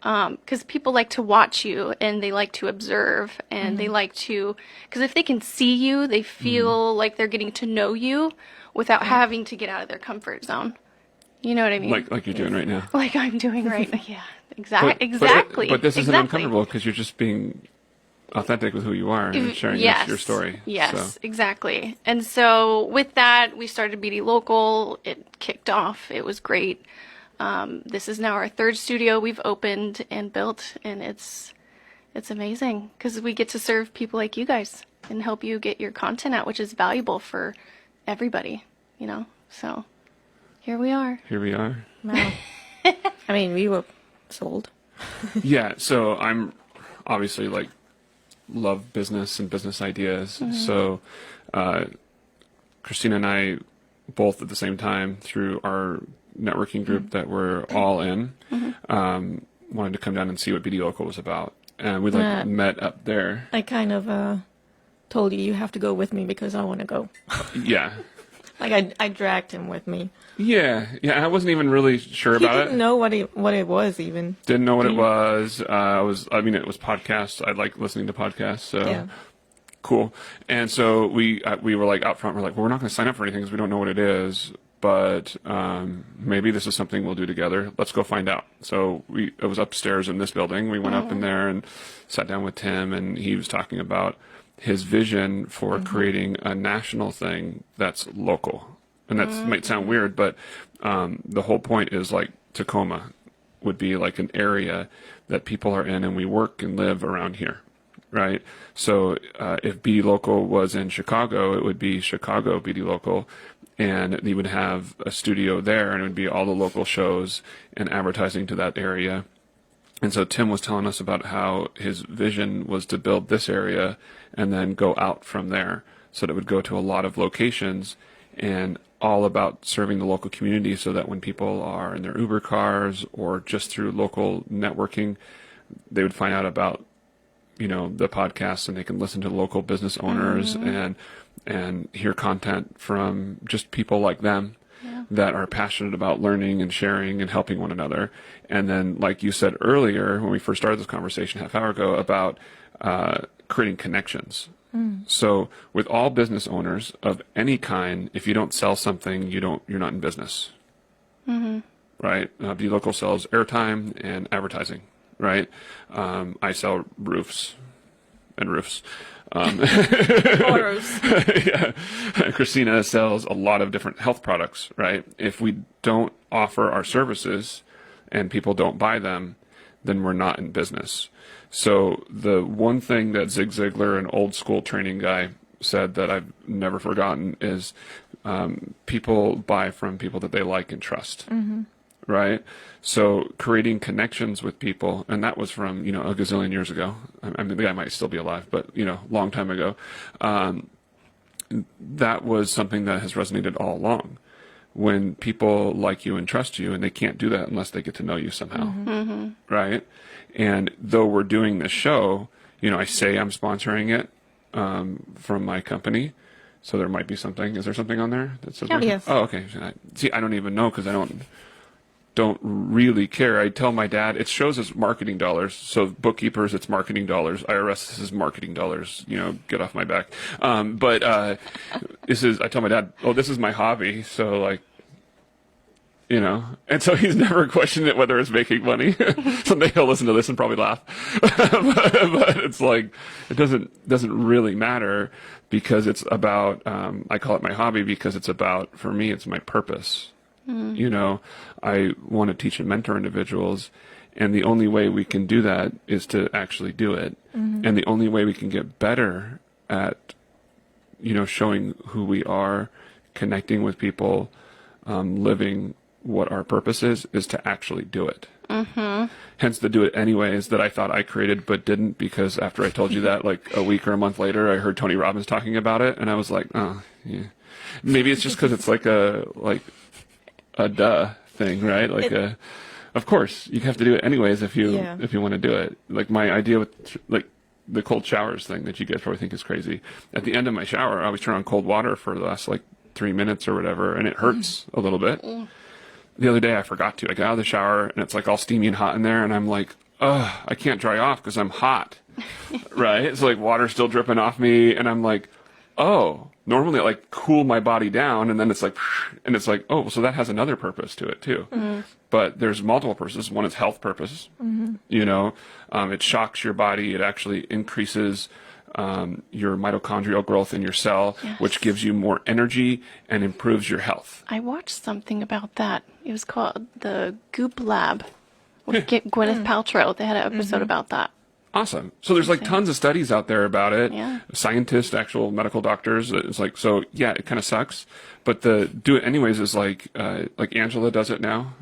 Because people like to watch you and they like to observe and they like to, because if they can see you, they feel like they're getting to know you without having to get out of their comfort zone. You know what I mean? Like you're doing right now. Like I'm doing right now. Yeah, exactly. But this isn't uncomfortable because you're just being authentic with who you are and sharing your story. Yes, exactly. And so with that, we started BD Local. It kicked off. It was great. This is now our 3rd studio we've opened and built, and it's amazing because we get to serve people like you guys and help you get your content out, which is valuable for everybody, So here we are. Wow. I mean, we were sold. Yeah, so I'm obviously love business and business ideas. So Christina and I both at the same time through our networking group that we're all in wanted to come down and see what BD Local was about, and we met up there. I kind of told you have to go with me because I want to go. Yeah. I dragged him with me. Yeah. I wasn't even really sure about it. He didn't know what it was even. Didn't know what it was. It was podcasts. I like listening to podcasts. So yeah. Cool. And so we were out front. We're like, well, we're not going to sign up for anything because we don't know what it is. But maybe this is something we'll do together. Let's go find out. So it was upstairs in this building. We went up in there and sat down with Tim, and he was talking about his vision for creating a national thing that's local. And that might sound weird, but the whole point is Tacoma would be an area that people are in and we work and live around here, right? So if BD Local was in Chicago, it would be Chicago BD Local, and you would have a studio there, and it would be all the local shows and advertising to that area. And so Tim was telling us about how his vision was to build this area and then go out from there, so that it would go to a lot of locations. And all about serving the local community, so that when people are in their Uber cars or just through local networking, they would find out about, the podcast, and they can listen to local business owners and hear content from just people like them that are passionate about learning and sharing and helping one another. And then, like you said earlier, when we first started this conversation half hour ago, about creating connections. So with all business owners of any kind, if you don't sell something, you're not in business. Right? The local sells airtime and advertising. Right? I sell roofs and roofs. Yeah. Christina sells a lot of different health products, right? If we don't offer our services and people don't buy them, then we're not in business. So the one thing that Zig Ziglar, an old school training guy, said that I've never forgotten is people buy from people that they like and trust. Right? So creating connections with people, and that was from, a gazillion years ago. I mean, the guy might still be alive, but, long time ago. That was something that has resonated all along. When people like you and trust you, and they can't do that unless they get to know you somehow. Right? And though we're doing this show, I say I'm sponsoring it from my company. So there might be something. Is there something on there that says? Yes. Oh, okay. See, I don't even know, because I don't really care. I tell my dad it shows as marketing dollars. So bookkeepers, it's marketing dollars. IRS, this is marketing dollars. Get off my back. But I tell my dad, oh, this is my hobby. So and so he's never questioned it whether it's making money. Someday he'll listen to this and probably laugh. but it's like, it doesn't really matter, because it's about, I call it my hobby because it's about, for me, it's my purpose. I want to teach and mentor individuals, and the only way we can do that is to actually do it. And the only way we can get better at, showing who we are, connecting with people, living what our purpose is to actually do it. Hence the do it anyways that I thought I created but didn't, because after I told you that, like a week or a month later, I heard Tony Robbins talking about it, and I was like, oh, yeah. Maybe it's just because it's like a duh thing, right? Of course you have to do it anyways if you want to do it. Like my idea with the cold showers thing that you guys probably think is crazy. At the end of my shower, I always turn on cold water for the last 3 minutes or whatever, and it hurts a little bit. The other day I forgot to. I got out of the shower and it's all steamy and hot in there, and I'm like, oh, I can't dry off because I'm hot. Right? It's water's still dripping off me, and I'm like, oh, normally it cool my body down, and then it's oh, so that has another purpose to it too. But there's multiple purposes. One is health purpose. It shocks your body. It actually increases your mitochondrial growth in your cell, which gives you more energy and improves your health. I watched something about that. It was called the Goop Lab with Gwyneth Paltrow. They had an episode about that. Awesome. So there's tons of studies out there about it. Yeah. Scientists, actual medical doctors. It's so yeah, it kind of sucks. But the do it anyways is like Angela does it now.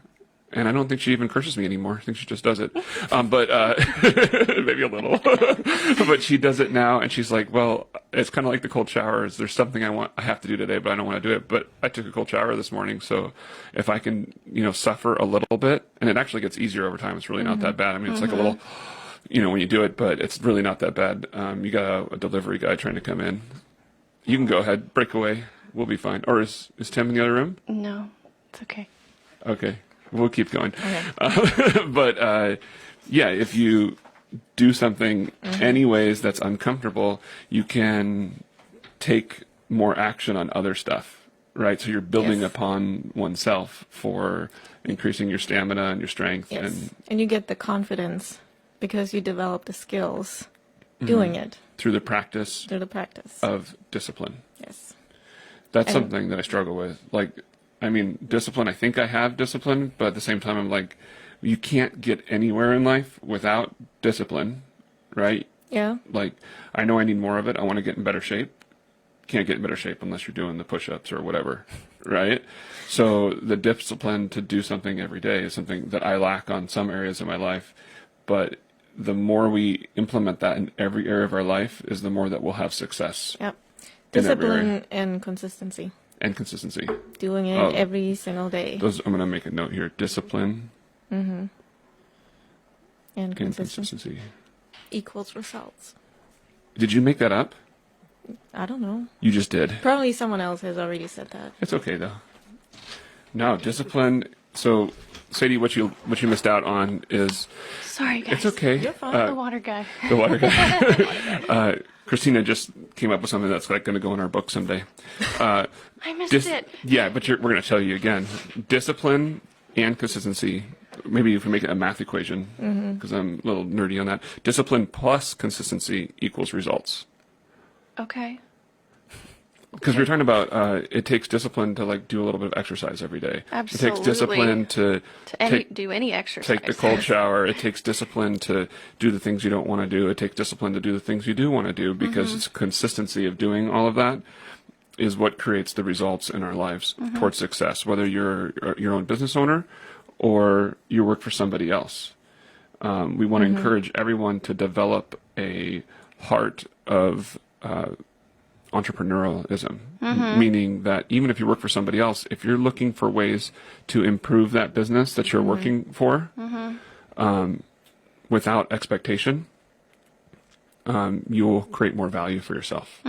And I don't think she even curses me anymore. I think she just does it. But maybe a little. But she does it now, and she's like, well, it's kind of like the cold showers. There's something I have to do today, but I don't want to do it. But I took a cold shower this morning, so if I can, suffer a little bit, and it actually gets easier over time. It's really not that bad. I mean, it's like a little, when you do it, but it's really not that bad. You got a delivery guy trying to come in. You can go ahead, break away. We'll be fine. Or is Tim in the other room? No, it's okay. Okay. We'll keep going. Okay. But if you do something anyways that's uncomfortable, you can take more action on other stuff, right? So you're building upon oneself for increasing your stamina and your strength. Yes. And you get the confidence because you develop the skills doing it. Through the practice. Of discipline. Yes. That's something that I struggle with. Discipline, I think I have discipline, but at the same time, I'm like, you can't get anywhere in life without discipline, right? Yeah. I know I need more of it. I want to get in better shape. Can't get in better shape unless you're doing the push-ups or whatever, right? So the discipline to do something every day is something that I lack on some areas of my life, but the more we implement that in every area of our life is the more that we'll have success. Yep. Discipline and consistency. And consistency. Doing it every single day. Those, I'm going to make a note here. Discipline. And And consistency consistency. equals results. Did you make that up? I don't know. You just did. Probably someone else has already said that. It's okay though. No, discipline. So, Sadie, what you missed out on is. Sorry, guys. It's okay. You're fine. The water guy. The water guy. Christina just came up with something that's like going to go in our book someday. I missed it. Yeah, but we're going to tell you again. Discipline and consistency. Maybe if we make it a math equation, because I'm a little nerdy on that. Discipline plus consistency equals results. Okay. Because we were talking about it takes discipline to like do a little bit of exercise every day. Absolutely. It takes discipline to do any exercise. take the cold shower. It takes discipline to do the things you don't want to do. It takes discipline to do the things you do want to do, because it's consistency of doing all of that is what creates the results in our lives towards success, whether you're your own business owner or you work for somebody else. We want to encourage everyone to develop a heart of entrepreneurialism, meaning that even if you work for somebody else, if you're looking for ways to improve that business that you're working for without expectation, you'll create more value for yourself.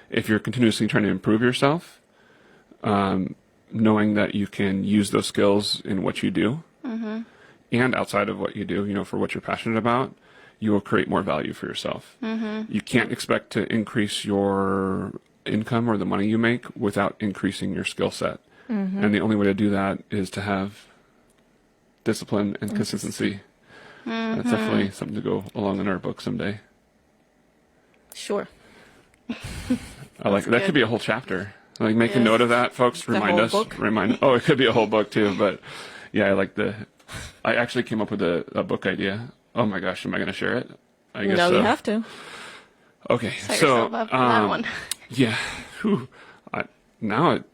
If you're continuously trying to improve yourself, knowing that you can use those skills in what you do and outside of what you do, for what you're passionate about, you will create more value for yourself. You can't expect to increase your income or the money you make without increasing your skill set. And the only way to do that is to have discipline and consistency. That's definitely something to go along in our book someday. Sure. I like that. Could be a whole chapter. Like, make a note of that, folks. Remind us. Book. Oh, it could be a whole book too. But yeah, I actually came up with a book idea. Oh my gosh, am I going to share it? I guess No, so. you have to. Okay, Set so yourself up for that one. yeah. Whew.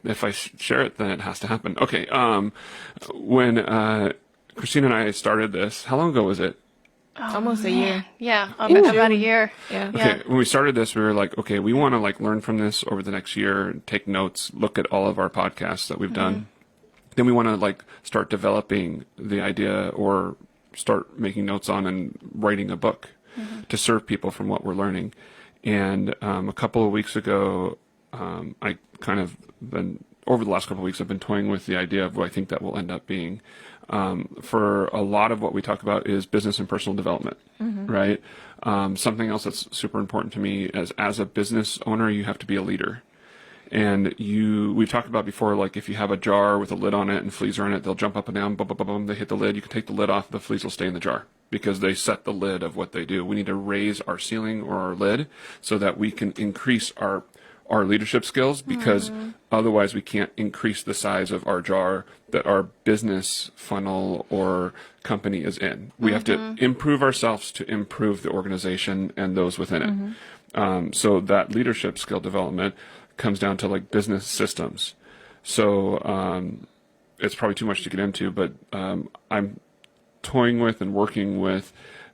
If I share it, then it has to happen. Okay. When Christina and I started this, how long ago was it? Almost a year. Yeah, about a year. Yeah. Okay, when we started this, we were like, okay, we want to learn from this over the next year, and take notes, look at all of our podcasts that we've done. Then we want to start developing the idea or start making notes on and writing a book to serve people from what we're learning. And a couple of weeks ago, I kind of been, over the last couple of weeks, I've been toying with the idea of what I think that will end up being. For a lot of what we talk about is business and personal development, right? Something else that's super important to me is, as a business owner, you have to be a leader. And we've talked about before, if you have a jar with a lid on it and fleas are in it, they'll jump up and down, boom, boom, boom, boom, they hit the lid. You can take the lid off, the fleas will stay in the jar because they set the lid of what they do. We need to raise our ceiling or our lid so that we can increase our leadership skills, because otherwise we can't increase the size of our jar that our business funnel or company is in. We have to improve ourselves to improve the organization and those within it. So that leadership skill development comes down to business systems. So it's probably too much to get into, but I'm toying with and working with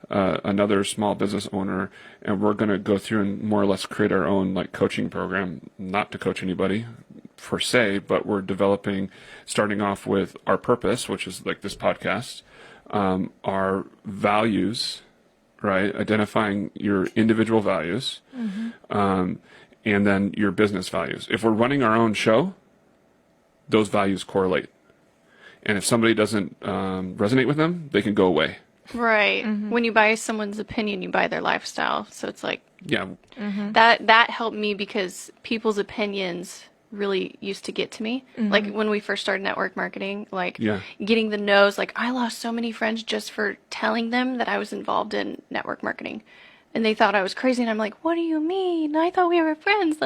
another small business owner, and we're going to go through and more or less create our own coaching program, not to coach anybody per se, but we're developing, starting off with our purpose, which is this podcast, our values, right? Identifying your individual values, and then your business values. If we're running our own show, those values correlate. And if somebody doesn't resonate with them, they can go away. Right. When you buy someone's opinion, you buy their lifestyle. So it's yeah, that helped me, because people's opinions really used to get to me. When we first started network marketing, getting the no's, I lost so many friends just for telling them that I was involved in network marketing. And they thought I was crazy. And I'm like, what do you mean? I thought we were friends.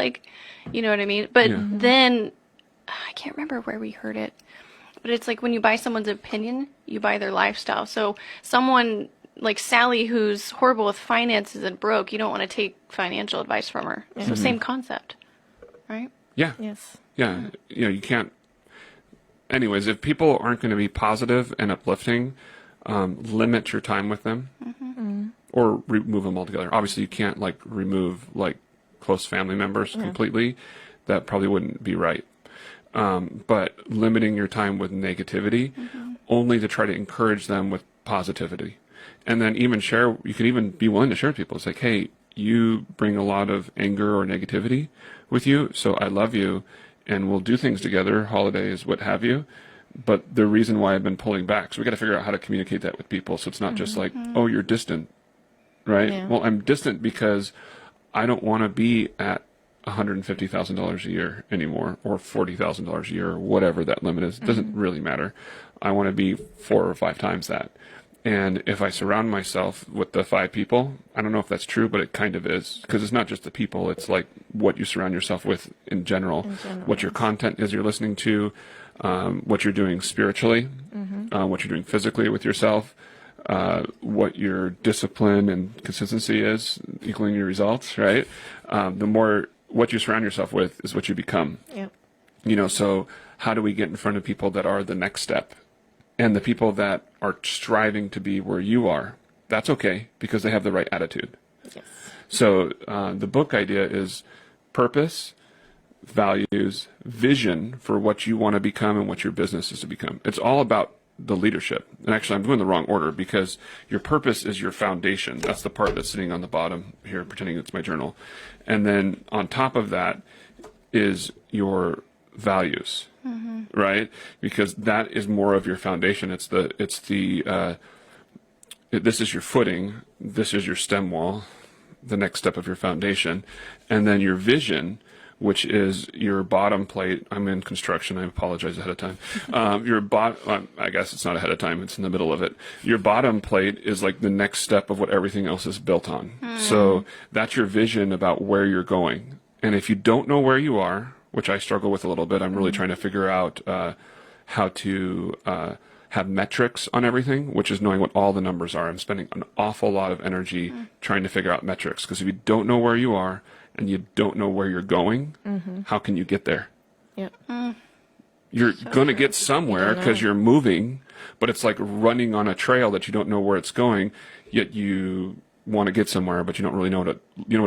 You know what I mean? But then I can't remember where we heard it. But it's when you buy someone's opinion, you buy their lifestyle. So someone like Sally, who's horrible with finances and broke, you don't want to take financial advice from her. So same concept, right? Yeah. Yes. Yeah. You can't. Anyways, if people aren't going to be positive and uplifting, limit your time with them, or remove them altogether. Obviously, you can't remove close family members completely. That probably wouldn't be right. but limiting your time with negativity only to try to encourage them with positivity. And then even share, you can even be willing to share with people. It's like, hey, you bring a lot of anger or negativity with you, so I love you, and we'll do things together, holidays, what have you. But the reason why I've been pulling back, so we got to figure out how to communicate that with people, so it's not just like, oh, you're distant, right? Yeah. Well, I'm distant because I don't want to be at $150,000 a year anymore, or $40,000 a year, or whatever that limit is. It doesn't really matter. I want to be 4 or 5 times that. And if I surround myself with the 5 people, I don't know if that's true, but it kind of is, because it's not just the people, it's like what you surround yourself with in general, what your content is you're listening to, what you're doing spiritually, what you're doing physically with yourself, what your discipline and consistency is, equaling your results, right? The more what you surround yourself with is what you become. Yep. You know, so how do we get in front of people that are the next step? And the people that are striving to be where you are, that's okay, because they have the right attitude. Yes. So the book idea is purpose, values, vision for what you want to become and what your business is to become. It's all about the leadership. And actually, I'm doing the wrong order, because your purpose is your foundation. That's the part that's sitting on the bottom here, pretending it's my journal. And then on top of that is your values, right? Because that is more of your foundation. This is your footing. This is your stem wall, the next step of your foundation. And then your vision, which is your bottom plate. I'm in construction. I apologize ahead of time. I guess it's not ahead of time. It's in the middle of it. Your bottom plate is like the next step of what everything else is built on. So that's your vision about where you're going. And if you don't know where you are, which I struggle with a little bit, I'm really trying to figure out how to have metrics on everything, which is knowing what all the numbers are. I'm spending an awful lot of energy trying to figure out metrics, because if you don't know where you are, and you don't know where you're going, how can you get there? Yep. You're going to get somewhere because you're moving, but it's like running on a trail that you don't know where it's going, yet you want to get somewhere, but you don't really know what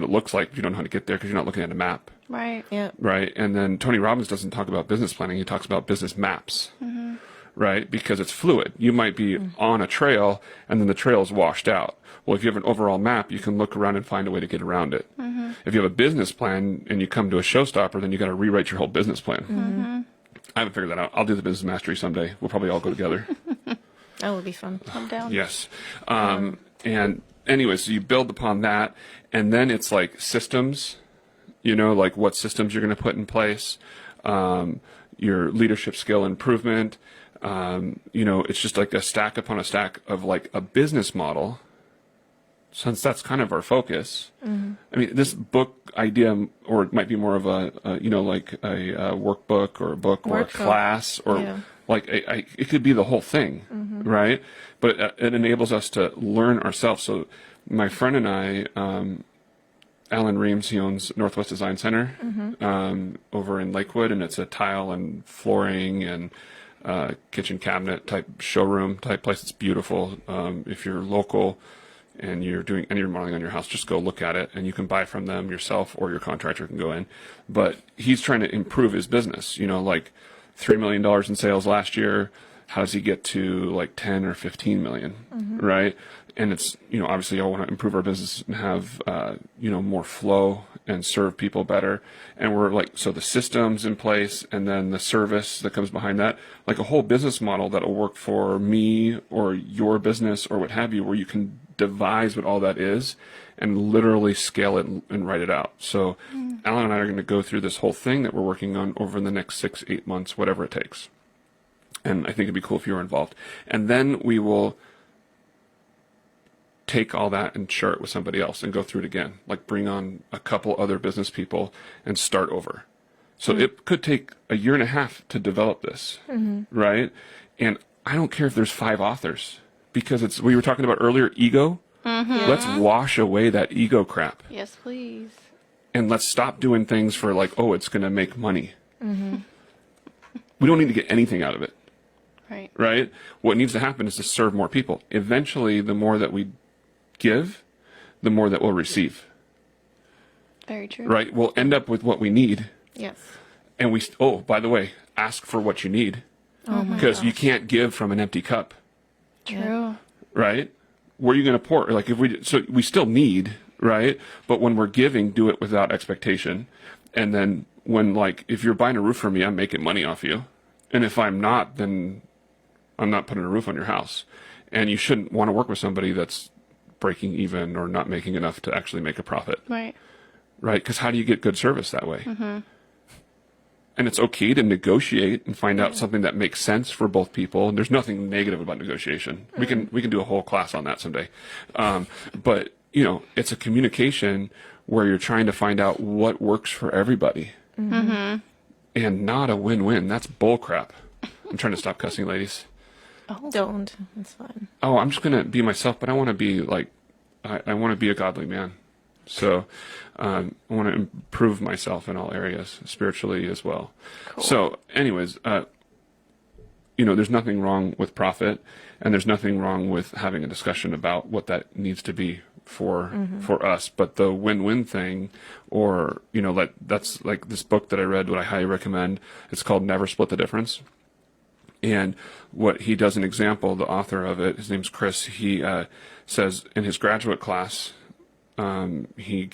it looks like. You don't know how to get there because you're not looking at a map. Right. Yep. Right. And then Tony Robbins doesn't talk about business planning. He talks about business maps. Right? Because it's fluid. You might be on a trail and then the trail is washed out. Well, if you have an overall map, you can look around and find a way to get around it. If you have a business plan and you come to a showstopper, then you got to rewrite your whole business plan. I haven't figured that out. I'll do the business mastery someday. We'll probably all go together. That would be fun. I'm down. Yes. And anyway, so you build upon that, and then it's like systems, like what systems you're going to put in place, your leadership skill improvement. It's just like a stack upon a stack of like a business model, since that's kind of our focus. I mean, this book idea, or it might be more of a workbook or a book or a class, or it could be the whole thing, right? But it enables us to learn ourselves. So my friend and I, Alan Reams, he owns Northwest Design Center over in Lakewood, and it's a tile and flooring and kitchen cabinet type showroom type place. It's beautiful. If you're local and you're doing any remodeling on your house, just go look at it, and you can buy from them yourself, or your contractor can go in. But he's trying to improve his business, like $3 million in sales last year. How does he get to like 10 or 15 million, right? And it's, obviously I want to improve our business and have, more flow and serve people better. And we're like, so the systems in place, and then the service that comes behind that, like a whole business model that'll work for me or your business or what have you, where you can devise what all that is and literally scale it and write it out. So Alan and I are going to go through this whole thing that we're working on over the next 6-8 months, whatever it takes. And I think it'd be cool if you were involved. And then we will take all that and share it with somebody else and go through it again, like bring on a couple other business people and start over. So it could take 1.5 years to develop this, right? And I don't care if there's 5 authors, because we were talking about earlier, ego. Let's wash away that ego crap. Yes, please. And let's stop doing things for like, oh, it's going to make money. We don't need to get anything out of it. Right? What needs to happen is to serve more people. Eventually, the more that we give, the more that we'll receive. Very true. Right? We'll end up with what we need. Yes. And by the way, ask for what you need. Oh my Because you gosh. can't give from an empty cup, True. right? Where are you going to pour? Like so we still need, right? But when we're giving, do it without expectation. And then if you're buying a roof from me, I'm making money off you. And if I'm not, then I'm not putting a roof on your house. And you shouldn't want to work with somebody that's breaking even or not making enough to actually make a profit. Right. Right? Because how do you get good service that way? Mm-hmm. And it's okay to negotiate and find out something that makes sense for both people. And there's nothing negative about negotiation. We can do a whole class on that someday. But it's a communication where you're trying to find out what works for everybody, and not a win-win. That's bullcrap. I'm trying to stop cussing, ladies. Don't. It's fine. Oh, I'm just gonna be myself, but I want to be I want to be a godly man. So I want to improve myself in all areas, spiritually as well. Cool. So anyways, there's nothing wrong with profit, and there's nothing wrong with having a discussion about what that needs to be for us. But the win-win thing, or, that's like this book that I read, what I highly recommend. It's called Never Split the Difference. And what he does an example, the author of it, his name's Chris, he says in his graduate class, he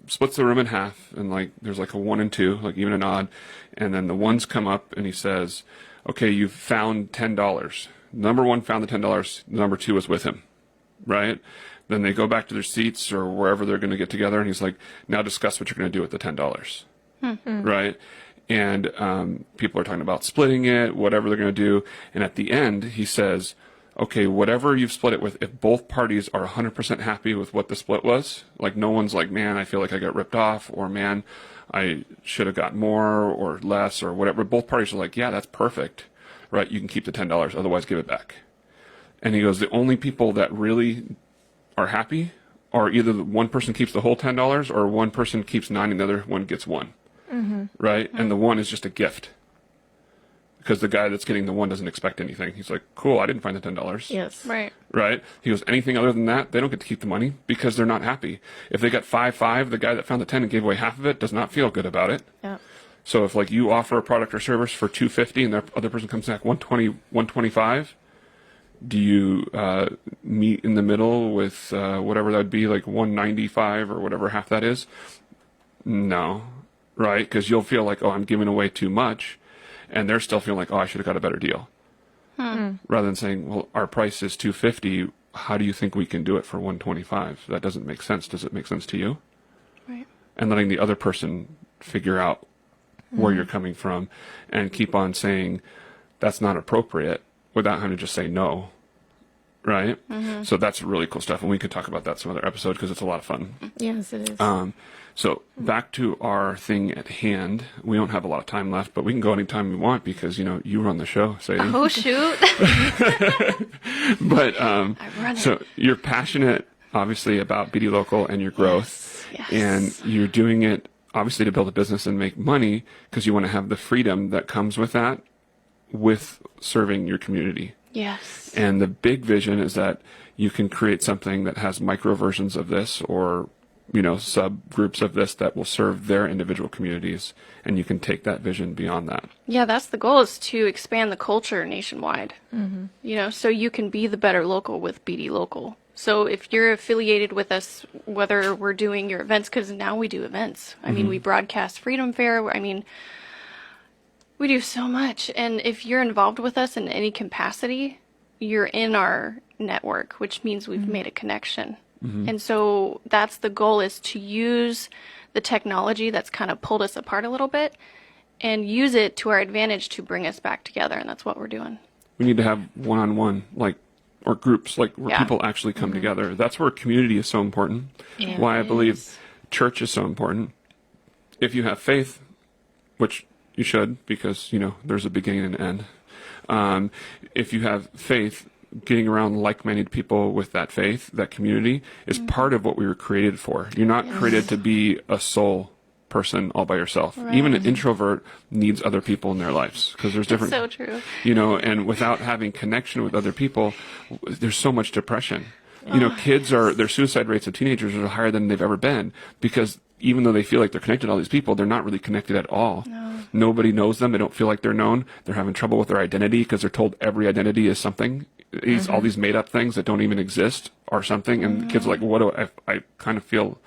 splits the room in half, and there's a 1 and 2, even and odd, and then the ones come up and he says, okay, you've found $10. Number 1 found the $10, number 2 was with him, right? Then they go back to their seats or wherever they're going to get together, and he's like, now discuss what you're going to do with the $10, right? And people are talking about splitting it, whatever they're going to do, and at the end he says, okay, whatever you've split it with, if both parties are 100% happy with what the split was, no one's like, man, I feel like I got ripped off, or man, I should have got more or less or whatever. Both parties are like, yeah, that's perfect, right? You can keep the $10, otherwise give it back. And he goes, the only people that really are happy are either one person keeps the whole $10 or one person keeps 9 and the other one gets 1, right? And the 1 is just a gift. Because the guy that's getting the 1 doesn't expect anything. He's like, cool, I didn't find the $10. Yes. Right. Right? He goes, anything other than that, they don't get to keep the money because they're not happy. If they got 5-5, the guy that found the 10 and gave away half of it does not feel good about it. Yeah. So if you offer a product or service for $250 and the other person comes back $120, $125, do you meet in the middle with whatever that would be, $195 or whatever half that is? No. Right? Because you'll feel like, oh, I'm giving away too much. And they're still feeling like, oh, I should have got a better deal. Rather than saying, well, our price is $250. How do you think we can do it for $125? That doesn't make sense. Does it make sense to you? Right. And letting the other person figure out where you're coming from and keep on saying that's not appropriate without having to just say no. Right? So that's really cool stuff. And we could talk about that some other episode because it's a lot of fun. Yes, it is. So back to our thing at hand. We don't have a lot of time left, but we can go anytime we want because, you run the show, Sadie. Oh, shoot. But I run so it. you're passionate, obviously, about BD Local and your growth. Yes. And you're doing it, obviously, to build a business and make money because you want to have the freedom that comes with that with serving your community. Yes. And the big vision is that you can create something that has micro versions of this or subgroups of this that will serve their individual communities, and you can take that vision beyond that. Yeah, that's the goal, is to expand the culture nationwide. So you can be the better local with BD Local. So if you're affiliated with us, whether we're doing your events, because now we do events. I mean, we broadcast Freedom Fair. I mean, we do so much. And if you're involved with us in any capacity, you're in our network, which means we've made a connection. And so that's the goal, is to use the technology that's kind of pulled us apart a little bit and use it to our advantage to bring us back together. And that's what we're doing. We need to have one-on-one, or groups, where Yeah. people actually come together. That's where community is so important. Yeah. Why I It believe is. church is so important. If you have faith, which you should, because, there's a beginning and an end. If you have faith, getting around like-minded people with that faith, that community, is part of what we were created for. You're not created to be a sole person all by yourself. Right. Even an introvert needs other people in their lives because there's different. So true. And without having connection with other people, there's so much depression. Kids their suicide rates of teenagers are higher than they've ever been because even though they feel like they're connected to all these people, they're not really connected at all. No. Nobody knows them. They don't feel like they're known. They're having trouble with their identity because they're told every identity is something. All these made up things that don't even exist are something. And the kids are like, what do I kind of feel,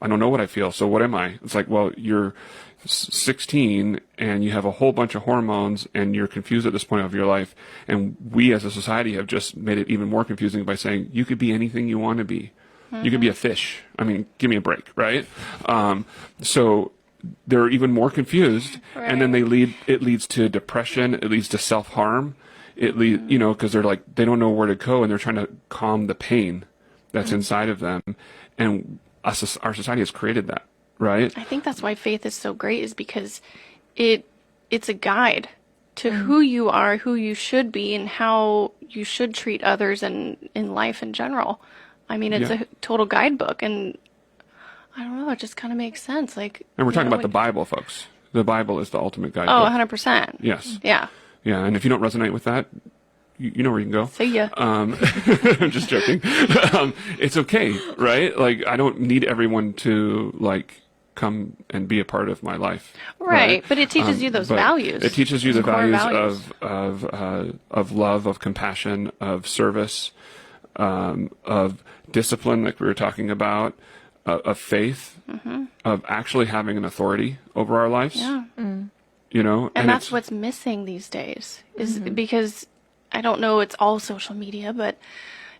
I don't know what I feel. So what am I? It's like, well, you're 16 and you have a whole bunch of hormones and you're confused at this point of your life. And we as a society have just made it even more confusing by saying you could be anything you want to be. You could be a fish. I mean, give me a break, right? So they're even more confused, and then it leads to depression. It leads to self-harm. Because they're like, they don't know where to go, and they're trying to calm the pain that's inside of them. And our society has created that, right? I think that's why faith is so great, is because it's a guide to who you are, who you should be, and how you should treat others and in life in general. I mean, it's a total guidebook, and I don't know, it just kind of makes sense. Like, and we're talking about the Bible, folks. The Bible is the ultimate guidebook. Oh, 100%. Yes. Yeah. Yeah, and if you don't resonate with that, you know where you can go. See ya. I'm just joking. It's okay, right? Like, I don't need everyone to, like, come and be a part of my life. Right, but it teaches you those values. It teaches you the core values of love, of compassion, of service, of discipline, like we were talking about, of faith, of actually having an authority over our lives. Yeah. And that's what's missing these days, is because, I don't know, it's all social media, but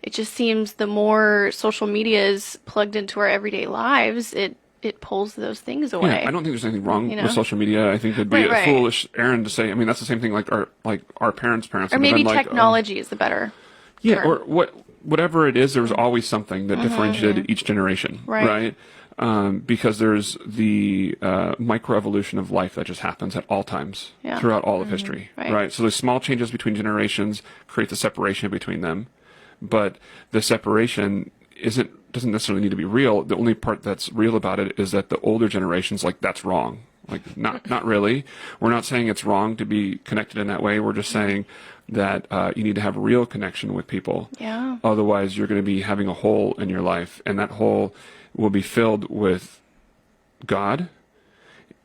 it just seems the more social media is plugged into our everyday lives, it pulls those things away. Yeah, I don't think there's anything wrong with social media. I think it'd be a foolish errand to say. I mean, that's the same thing like our parents. Or maybe technology is the better. Yeah, term. Or whatever it is, there was always something that differentiated each generation, right? Because there's the microevolution of life that just happens at all times throughout all of history, right? So there's small changes between generations create the separation between them, but the separation doesn't necessarily need to be real. The only part that's real about it is that the older generations, like, that's wrong. Like, not really. We're not saying it's wrong to be connected in that way. We're just saying that you need to have a real connection with people. Yeah. Otherwise, you're going to be having a hole in your life, and that hole will be filled with God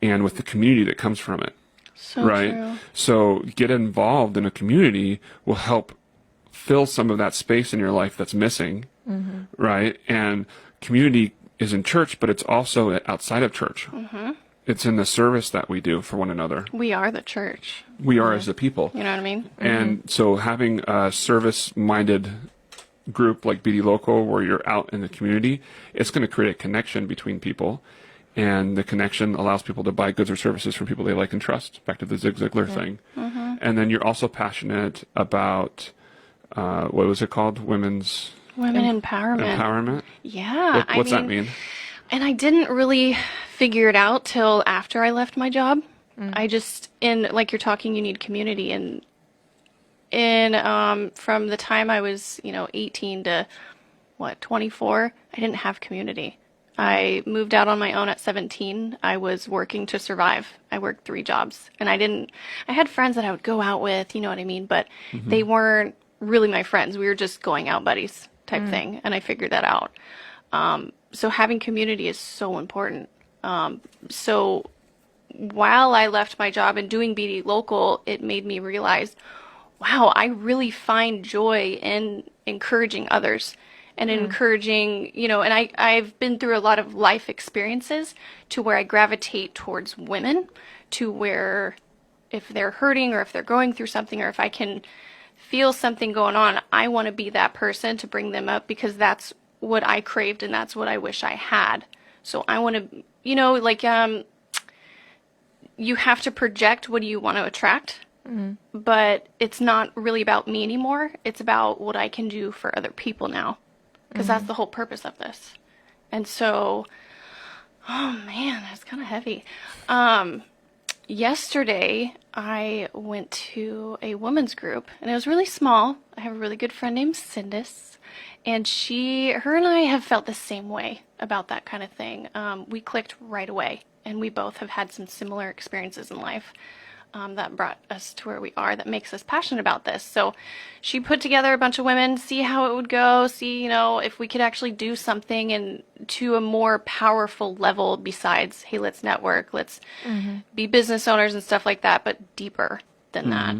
and with the community that comes from it. So right? True. So get involved in a community will help fill some of that space in your life that's missing, right? And community is in church, but it's also outside of church. It's in the service that we do for one another. We are the church. We are as the people. You know what I mean? And so having a service-minded group like BD Local, where you're out in the community, it's going to create a connection between people. And the connection allows people to buy goods or services from people they like and trust, back to the Zig Ziglar thing. And then you're also passionate about, what was it called? Women empowerment. Yeah. What's that mean? And I didn't really figure it out till after I left my job. I just, like you're talking, you need community. And from the time I was, 18 to 24, I didn't have community. I moved out on my own at 17. I was working to survive. I worked 3 jobs, and I had friends that I would go out with, you know what I mean? But they weren't really my friends. We were just going out buddies type thing. And I figured that out. So having community is so important. So while I left my job and doing BD Local, it made me realize, wow, I really find joy in encouraging others and encouraging, and I've been through a lot of life experiences to where I gravitate towards women, to where if they're hurting or if they're going through something, or if I can feel something going on, I want to be that person to bring them up, because that's what I craved and that's what I wish I had. So I want to, you have to project what do you want to attract, but it's not really about me anymore. It's about what I can do for other people now, because that's the whole purpose of this. And so, oh man, that's kind of heavy. Yesterday I went to a women's group, and it was really small. I have a really good friend named Cindis, and her and I have felt the same way about that kind of thing. We clicked right away, and we both have had some similar experiences in life. that brought us to where we are, that makes us passionate about this. So she put together a bunch of women, see how it would go, see, you know, if we could actually do something and to a more powerful level besides, hey, let's network, let's be business owners and stuff like that, but deeper than that.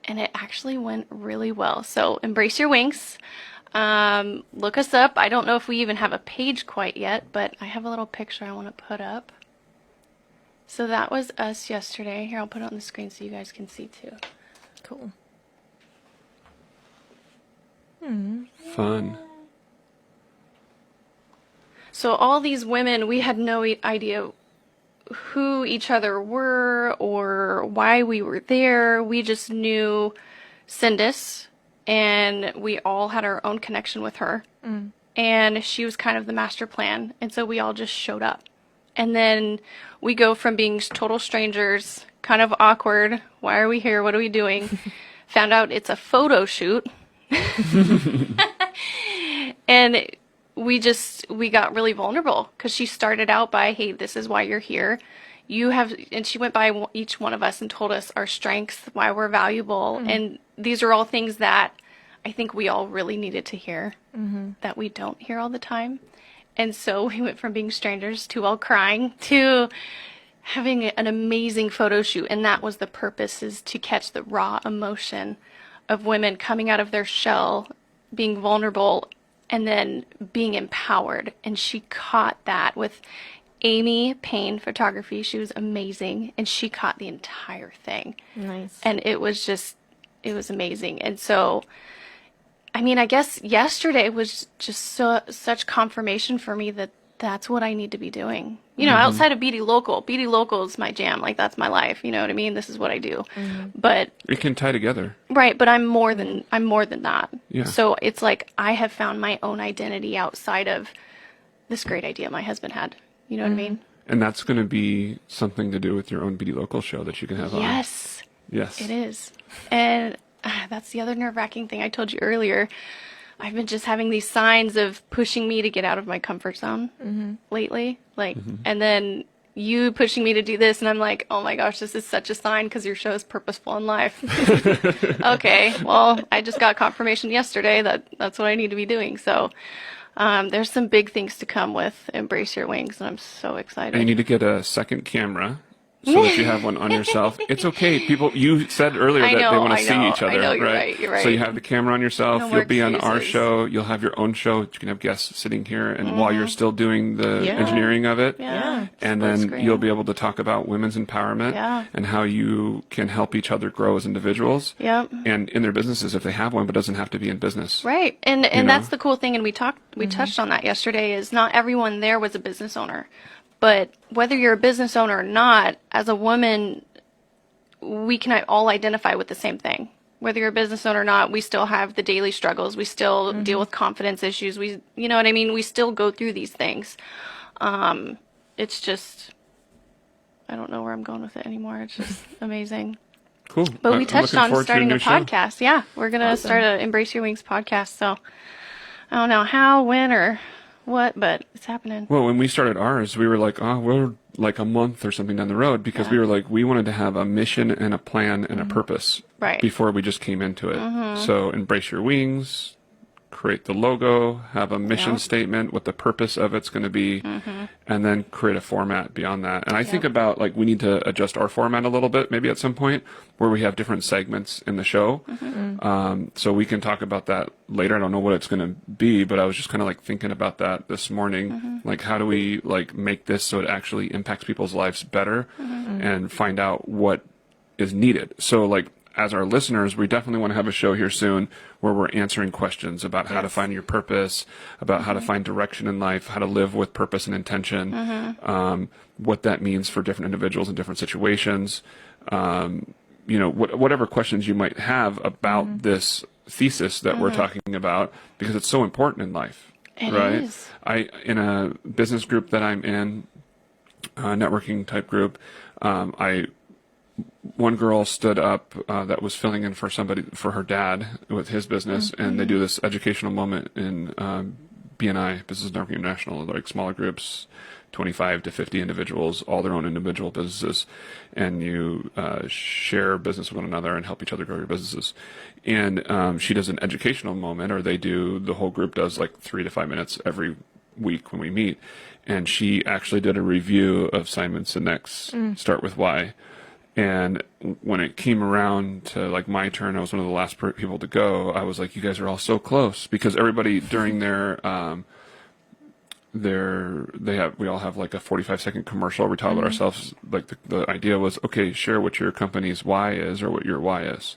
And it actually went really well. So Embrace Your Wings. Look us up. I don't know if we even have a page quite yet, but I have a little picture I want to put up. So that was us yesterday. Here, I'll put it on the screen so you guys can see too. Cool. Fun. So all these women, we had no idea who each other were or why we were there. We just knew Cindis, and we all had our own connection with her. And she was kind of the master plan. And so we all just showed up. And then we go from being total strangers, kind of awkward. Why are we here? What are we doing? Found out it's a photo shoot. And we got really vulnerable because she started out by, hey, this is why you're here. And she went by each one of us and told us our strengths, why we're valuable. And these are all things that I think we all really needed to hear that we don't hear all the time. And so we went from being strangers to all crying to having an amazing photo shoot. And that was the purpose, is to catch the raw emotion of women coming out of their shell, being vulnerable, and then being empowered. And she caught that with Amy Payne Photography. She was amazing. And she caught the entire thing. Nice. And it was amazing. And so, I mean, I guess yesterday was just such confirmation for me that that's what I need to be doing. You know, outside of BD Local is my jam. Like, that's my life. You know what I mean? This is what I do. But It can tie together. right, but I'm more than that. Yeah. So it's like I have found my own identity outside of this great idea my husband had. You know what I mean? And that's going to be something to do with your own BD Local show that you can have on. Yes. Yes. It is. And that's the other nerve-wracking thing I told you earlier. I've been just having these signs of pushing me to get out of my comfort zone lately. Like, and then you pushing me to do this, and I'm like, oh my gosh, this is such a sign because your show is purposeful in life. Okay, well, I just got confirmation yesterday that that's what I need to be doing. So there's some big things to come with Embrace Your Wings, and I'm so excited. And you need to get a second camera so that you have one on yourself. It's okay. People, you said earlier that they want to see each other, I know, you're right? right, you're right. So you have the camera on yourself. No more You'll be on our excuses. show. You'll have your own show. You can have guests sitting here, and while you're still doing the Yeah. engineering of it, Yeah. and Split then screen. you'll be able to talk about women's empowerment Yeah. and how you can help each other grow as individuals Yep. and in their businesses if they have one, but doesn't have to be in business. Right. And know? that's the cool thing. And we touched on that yesterday, is not everyone there was a business owner, but whether you're a business owner or not, as a woman, we can all identify with the same thing. Whether you're a business owner or not, we still have the daily struggles. We still deal with confidence issues. You know what I mean? We still go through these things. It's just, I don't know where I'm going with it anymore. It's just amazing. Cool. But we I'm touched looking on forward to your starting a new show. podcast. Yeah, we're going to start a Embrace Your Wings podcast. So I don't know how, when, or what, but it's happening. Well, when we started ours, we were like, oh, we're like a month or something down the road because we were like, we wanted to have a mission and a plan and a purpose Right. before we just came into it. So Embrace Your Wings, create the logo, have a mission statement, what the purpose of it's going to be, and then create a format beyond that. And I think about, like, we need to adjust our format a little bit maybe at some point where we have different segments in the show. So we can talk about that later. I don't know what it's going to be, but I was just kind of like thinking about that this morning. Like, how do we like make this so it actually impacts people's lives better and find out what is needed? So like, as our listeners, we definitely want to have a show here soon where we're answering questions about how to find your purpose, about how to find direction in life, how to live with purpose and intention, what that means for different individuals in different situations. You know, whatever questions you might have about this thesis that we're talking about, because it's so important in life. It right? is. In a business group that I'm in, networking type group, one girl stood up that was filling in for her dad with his business, and they do this educational moment in BNI, Business Networking International, like smaller groups, 25 to 50 individuals, all their own individual businesses, and you share business with one another and help each other grow your businesses. And she does an educational moment, or the whole group does like 3 to 5 minutes every week when we meet. And she actually did a review of Simon Sinek's Start With Why. And when it came around to like my turn, I was one of the last people to go. I was like, you guys are all so close, because everybody during we all have like a 45-second commercial where we talk about ourselves. Like the idea was, okay, share what your company's why is, or what your why is.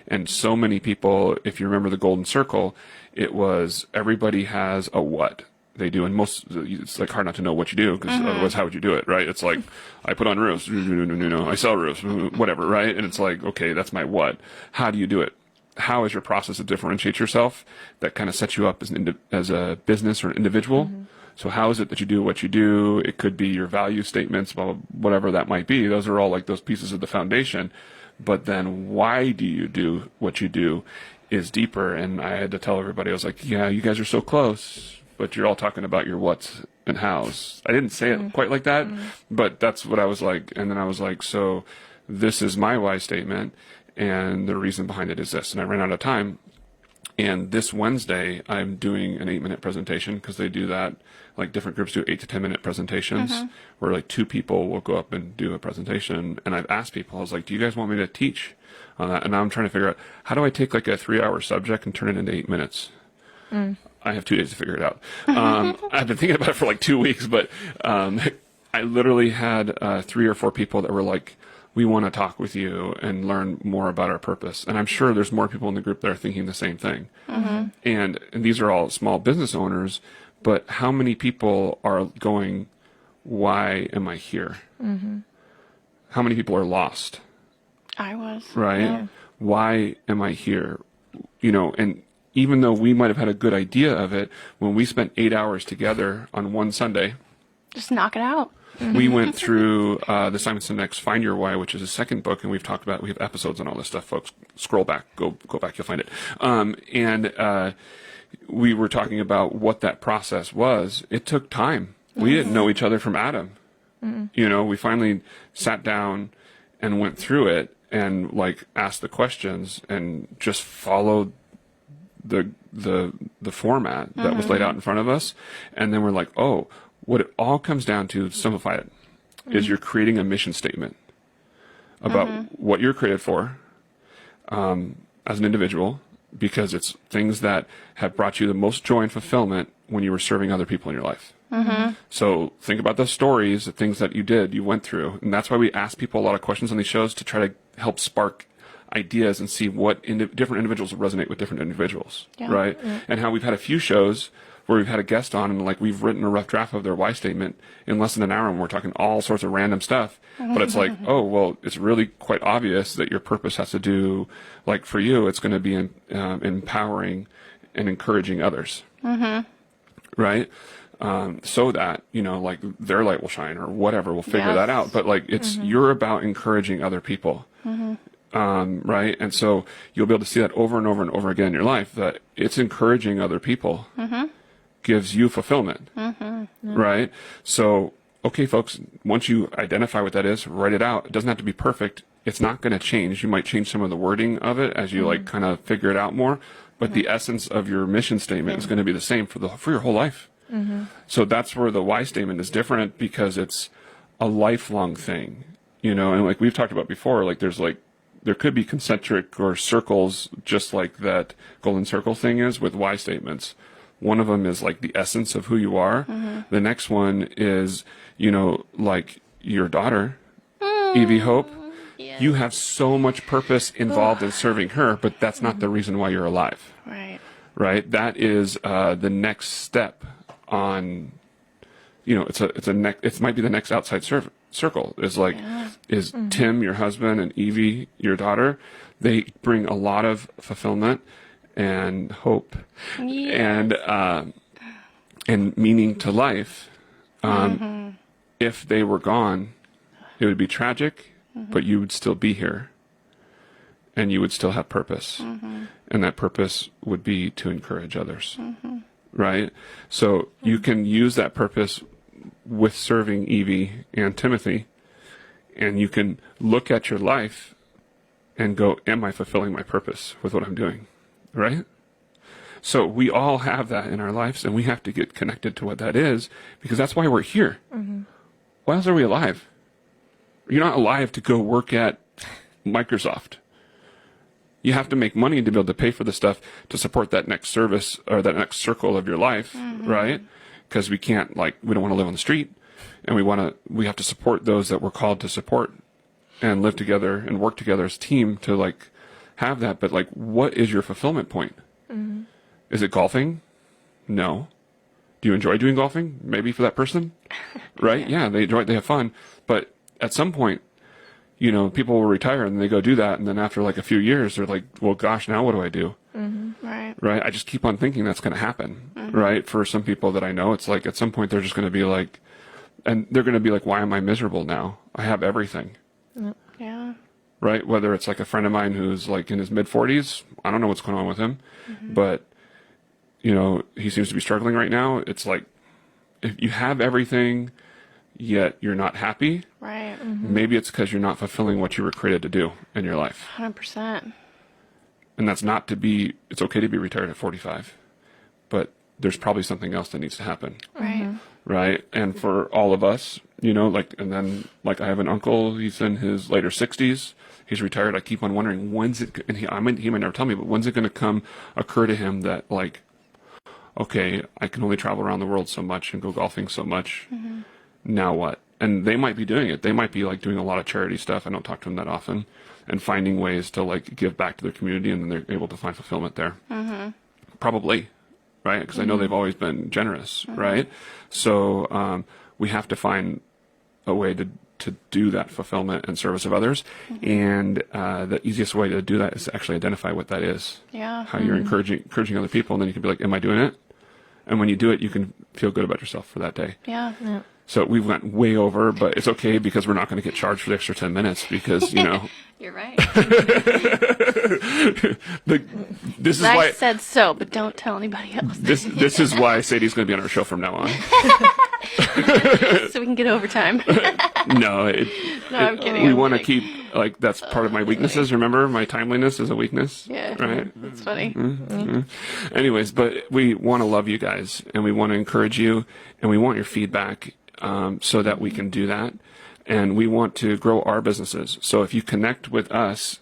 And so many people, if you remember the golden circle, it was everybody has a what they do, and it's like hard not to know what you do, because otherwise how would you do it, right? It's like, I put on roofs, I sell roofs, whatever, right? And it's like, okay, that's my what. How do you do it? How is your process to differentiate yourself that kind of sets you up as a business or an individual? So how is it that you do what you do? It could be your value statements, whatever that might be. Those are all like those pieces of the foundation. But then why do you do what you do is deeper. And I had to tell everybody, I was like, yeah, you guys are so close, but you're all talking about your what's and how's. I didn't say it quite like that, but that's what I was like. And then I was like, so this is my why statement, and the reason behind it is this. And I ran out of time. And this Wednesday, I'm doing an 8-minute presentation, because they do that. Like different groups do 8 to 10-minute presentations, where like 2 people will go up and do a presentation. And I've asked people, I was like, do you guys want me to teach on that? And now I'm trying to figure out, how do I take like a 3-hour subject and turn it into 8 minutes? I have 2 days to figure it out. I've been thinking about it for like 2 weeks, but I literally had 3 or 4 people that were like, we want to talk with you and learn more about our purpose. And I'm sure there's more people in the group that are thinking the same thing. And these are all small business owners, but how many people are going, why am I here? How many people are lost? I was. Right? Yeah. Why am I here? And even though we might have had a good idea of it, when we spent 8 hours together on one Sunday, Just knock it out. we went through the Simon Sinek's Find Your Why, which is his second book, and we have episodes on all this stuff, folks. Scroll back, go back, you'll find it. And we were talking about what that process was. It took time. We didn't know each other from Adam. We finally sat down and went through it and like asked the questions and just followed the format that was laid out in front of us. And then we're like, oh, what it all comes down to simplify it, is you're creating a mission statement about what you're created for as an individual, because it's things that have brought you the most joy and fulfillment when you were serving other people in your life. So think about those stories, the things that you went through. And that's why we ask people a lot of questions on these shows, to try to help spark ideas and see what different individuals will resonate with different individuals, right? And how we've had a few shows where we've had a guest on, and like we've written a rough draft of their why statement in less than an hour, and we're talking all sorts of random stuff. But it's like, oh, well, it's really quite obvious that your purpose has to do, like for you, it's going to be empowering and encouraging others, right? So that, like their light will shine or whatever, we'll figure that out. But like, it's, you're about encouraging other people. Right? And so you'll be able to see that over and over and over again in your life, that it's encouraging other people gives you fulfillment, right? So, okay, folks, once you identify what that is, write it out. It doesn't have to be perfect. It's not going to change. You might change some of the wording of it as you like kind of figure it out more, but the essence of your mission statement is going to be the same for your whole life. So that's where the why statement is different, because it's a lifelong thing, and like we've talked about before, like there could be concentric or circles, just like that golden circle thing is with why statements. One of them is like the essence of who you are. The next one is, like your daughter, Evie Hope. You have so much purpose involved in serving her, but that's not the reason why you're alive. Right? That is the next step on, it might be the next outside circle. Is Tim, your husband, and Evie, your daughter. They bring a lot of fulfillment and hope and meaning to life. If they were gone, it would be tragic, but you would still be here, and you would still have purpose, and that purpose would be to encourage others. Right? So you can use that purpose with serving Evie and Timothy, and you can look at your life and go, am I fulfilling my purpose with what I'm doing? Right? So we all have that in our lives, and we have to get connected to what that is, because that's why we're here. Mm-hmm. Why else are we alive? You're not alive to go work at Microsoft. You have to make money to be able to pay for the stuff to support that next service or that next circle of your life, right? Because we can't, we don't want to live on the street, and we have to support those that we're called to support and live together and work together as a team to have that. But what is your fulfillment point? Mm-hmm. Is it golfing? No. Do you enjoy doing golfing? Maybe for that person, right? Yeah, they enjoy it, they have fun. But at some point, people will retire and they go do that, and then after a few years, they're like, well, gosh, now what do I do? Mm-hmm. Right? I just keep on thinking that's going to happen, right? For some people that I know, it's at some point they're just going to be and they're going to be why am I miserable now? I have everything. Yeah. Right? Whether it's a friend of mine who's in his mid-40s, I don't know what's going on with him, but he seems to be struggling right now. It's if you have everything, yet you're not happy, right? Maybe it's because you're not fulfilling what you were created to do in your life. 100%. And that's not to be, it's okay to be retired at 45, but there's probably something else that needs to happen. Right. Right? And for all of us, and then I have an uncle, he's in his later 60s, he's retired. I keep on wondering, when's it, and he might never tell me, but when's it going to occur to him that okay, I can only travel around the world so much and go golfing so much. Mm-hmm. Now what? And they might be doing it. They might be doing a lot of charity stuff. I don't talk to them that often, and finding ways to give back to their community, and then they're able to find fulfillment there. Mm-hmm. Probably, right? Because I know they've always been generous, right? So we have to find a way to do that fulfillment and service of others, and the easiest way to do that is to actually identify what that is. Yeah. How you're encouraging other people, and then you can be am I doing it? And when you do it, you can feel good about yourself for that day. Yeah. So we've went way over, but it's okay because we're not going to get charged for the extra 10 minutes because, You're right. This is I why said so, but don't tell anybody else. This is why Sadie's going to be on our show from now on. So we can get overtime. No, I'm kidding. We want to keep that's part of my weaknesses. Remember, my timeliness is a weakness. Yeah, right. That's funny. Mm-hmm. Anyways, but we want to love you guys, and we want to encourage you, and we want your feedback so that we can do that, and we want to grow our businesses. So if you connect with us,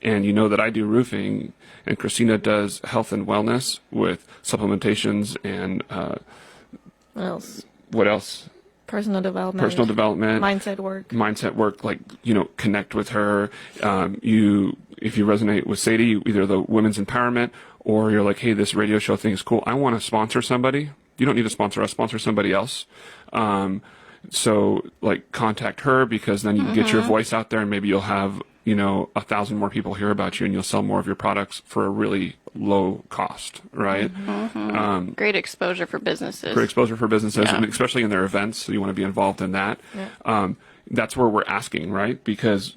and you know that I do roofing, and Christina does health and wellness with supplementations and what else? Personal development, mindset work. Connect with her. If you resonate with Sadie, either the women's empowerment, or you're hey, this radio show thing is cool, I want to sponsor somebody. You don't need to sponsor us, sponsor somebody else. So contact her, because then you can get your voice out there, and maybe you'll have 1,000 more people hear about you, and you'll sell more of your products for a really low cost, right? Great exposure for businesses. Yeah. And especially in their events, so you want to be involved in that. Yeah. That's where we're asking, right? Because,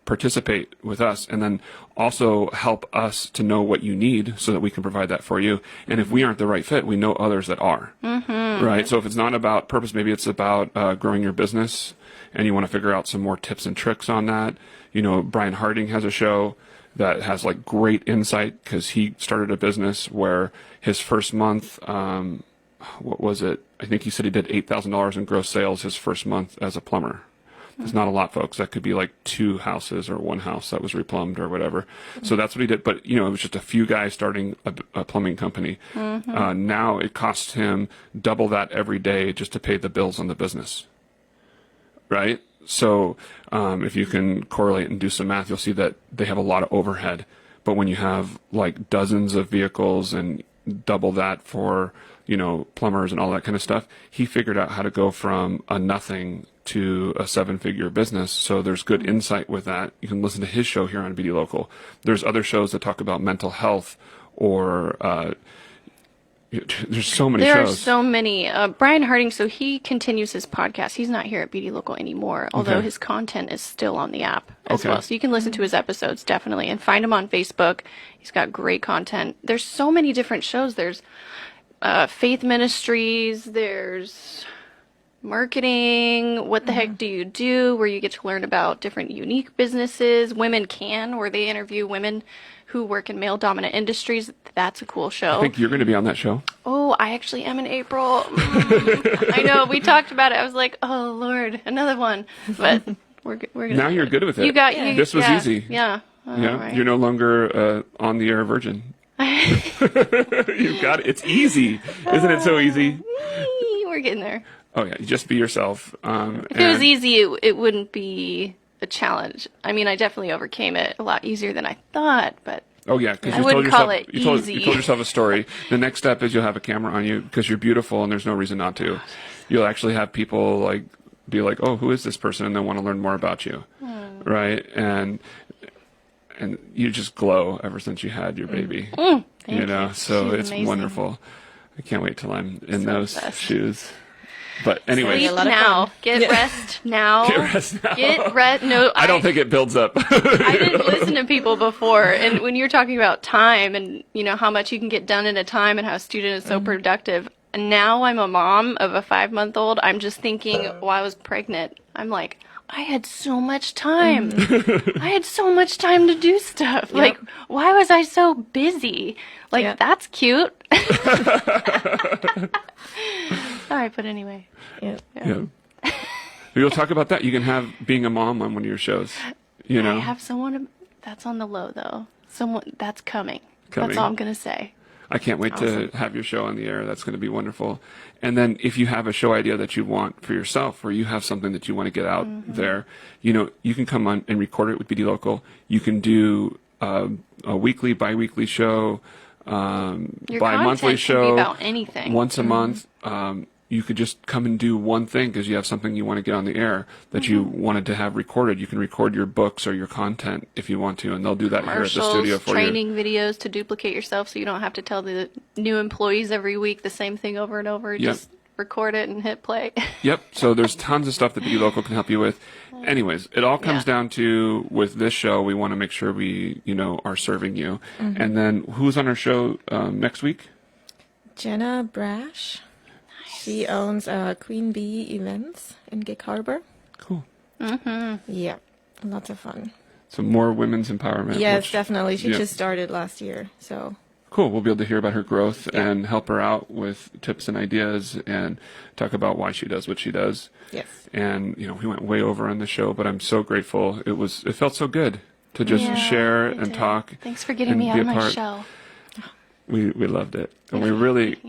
participate with us, and then also help us to know what you need so that we can provide that for you. And if we aren't the right fit, we know others that are, right? So if it's not about purpose, maybe it's about growing your business, and you want to figure out some more tips and tricks on that. Brian Harding has a show that has great insight, because he started a business where his first month, what was it? I think he said he did $8,000 in gross sales his first month as a plumber. It's not a lot, folks. That could be 2 houses or 1 house that was replumbed or whatever. So that's what he did. But, it was just a few guys starting a plumbing company. Now it costs him double that every day just to pay the bills on the business. Right? So if you can correlate and do some math, you'll see that they have a lot of overhead. But when you have dozens of vehicles and double that for, plumbers and all that kind of stuff, he figured out how to go from a nothing to a 7-figure business. So there's good insight with that. You can listen to his show here on BD Local. There's other shows that talk about mental health, or there's so many shows. There are so many. Brian Harding, so he continues his podcast. He's not here at BD Local anymore, although his content is still on the app as well. So you can listen to his episodes, definitely, and find him on Facebook. He's got great content. There's so many different shows. There's Faith Ministries. There's marketing. What the heck do you do? Where you get to learn about different unique businesses. Women Can, where they interview women who work in male-dominant industries. That's a cool show. I think you're going to be on that show. Oh, I actually am in April. I know. We talked about it. I was like, oh, Lord, another one. But we're gonna Now you're good with it. You got This was easy. Yeah. Yeah, right. you're no longer on the air virgin. You got it. It's easy, isn't it? So easy. We're getting there. Oh yeah, you just be yourself. If it was easy, it wouldn't be a challenge. I mean, I definitely overcame it a lot easier than I thought, but Oh yeah, because I wouldn't call it you easy. told yourself a story. The next step is you'll have a camera on you because you're beautiful and there's no reason not to. You'll actually have people like be like, oh, who is this person, and they want to learn more about you, right? And you just glow ever since you had your baby. Thank you know, you. so She's it's amazing. wonderful. I can't wait till I'm in So those obsessed. shoes. But anyway, Sleep a lot of now. fun. Get rest now. Get rest now. Get rest. No, I don't think it builds up. I didn't listen to people before, and when you're talking about time and how much you can get done in a time and how a student is so productive, and now I'm a mom of a 5-month-old. I'm just thinking, while I was pregnant, I'm like, I had so much time. I had so much time to do stuff. Like, why was I so busy? Like, Yeah. that's cute. All right, but anyway. Yeah. Yeah. We'll talk about that. You can have being a mom on one of your shows. You know, I have someone that's on the low, though. Someone that's coming. Coming. That's all I'm going to say. I can't wait to have your show on the air. That's going to be wonderful. And then if you have a show idea that you want for yourself, or you have something that you want to get out there, you can come on and record it with BD Local. You can do a weekly, bi-weekly show, Your bi-monthly content show, can be about anything. once a month. You could just come and do one thing because you have something you want to get on the air that you wanted to have recorded. You can record your books or your content if you want to, and they'll do that here at the studio Commercials, for you. training videos to duplicate yourself so you don't have to tell the new employees every week the same thing over and over. Yep. Just record it and hit play. Yep. So there's tons of stuff that BD Local can help you with. Anyways, it all comes down to, with this show, we want to make sure we, are serving you. And then who's on our show next week? Jenna Brash. She owns Queen Bee Events in Gig Harbor. Cool. Yeah, lots of fun. So more women's empowerment. Yes, which- definitely. She yeah. just started last year, so Cool. We'll be able to hear about her growth and help her out with tips and ideas and talk about why she does what she does. yes. And, we went way over on the show, but I'm so grateful. It felt so good to just Yeah, share it and did. talk. Thanks for getting and me be out a of my part. shell. We loved it. And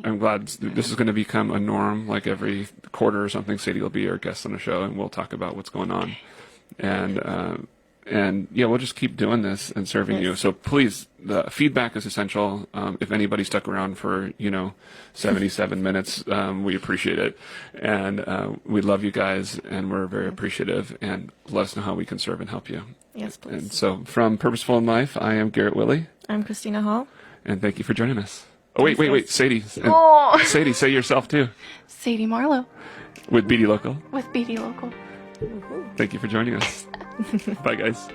I'm glad this is going to become a norm. Like every quarter or something, Sadie will be our guest on the show and we'll talk about what's going on. And we'll just keep doing this and serving you. So please, the feedback is essential. If anybody stuck around for, 77 minutes, we appreciate it. And we love you guys and we're very appreciative, and let us know how we can serve and help you. Yes, please. And so from Purposeful in Life, I am Garrett Willie, I'm Christina Hall. and thank you for joining us. Oh, wait, Sadie. Oh. Sadie, say yourself too, Sadie Marlowe with BD Local. with BD Local. Thank you for joining us. Bye, guys.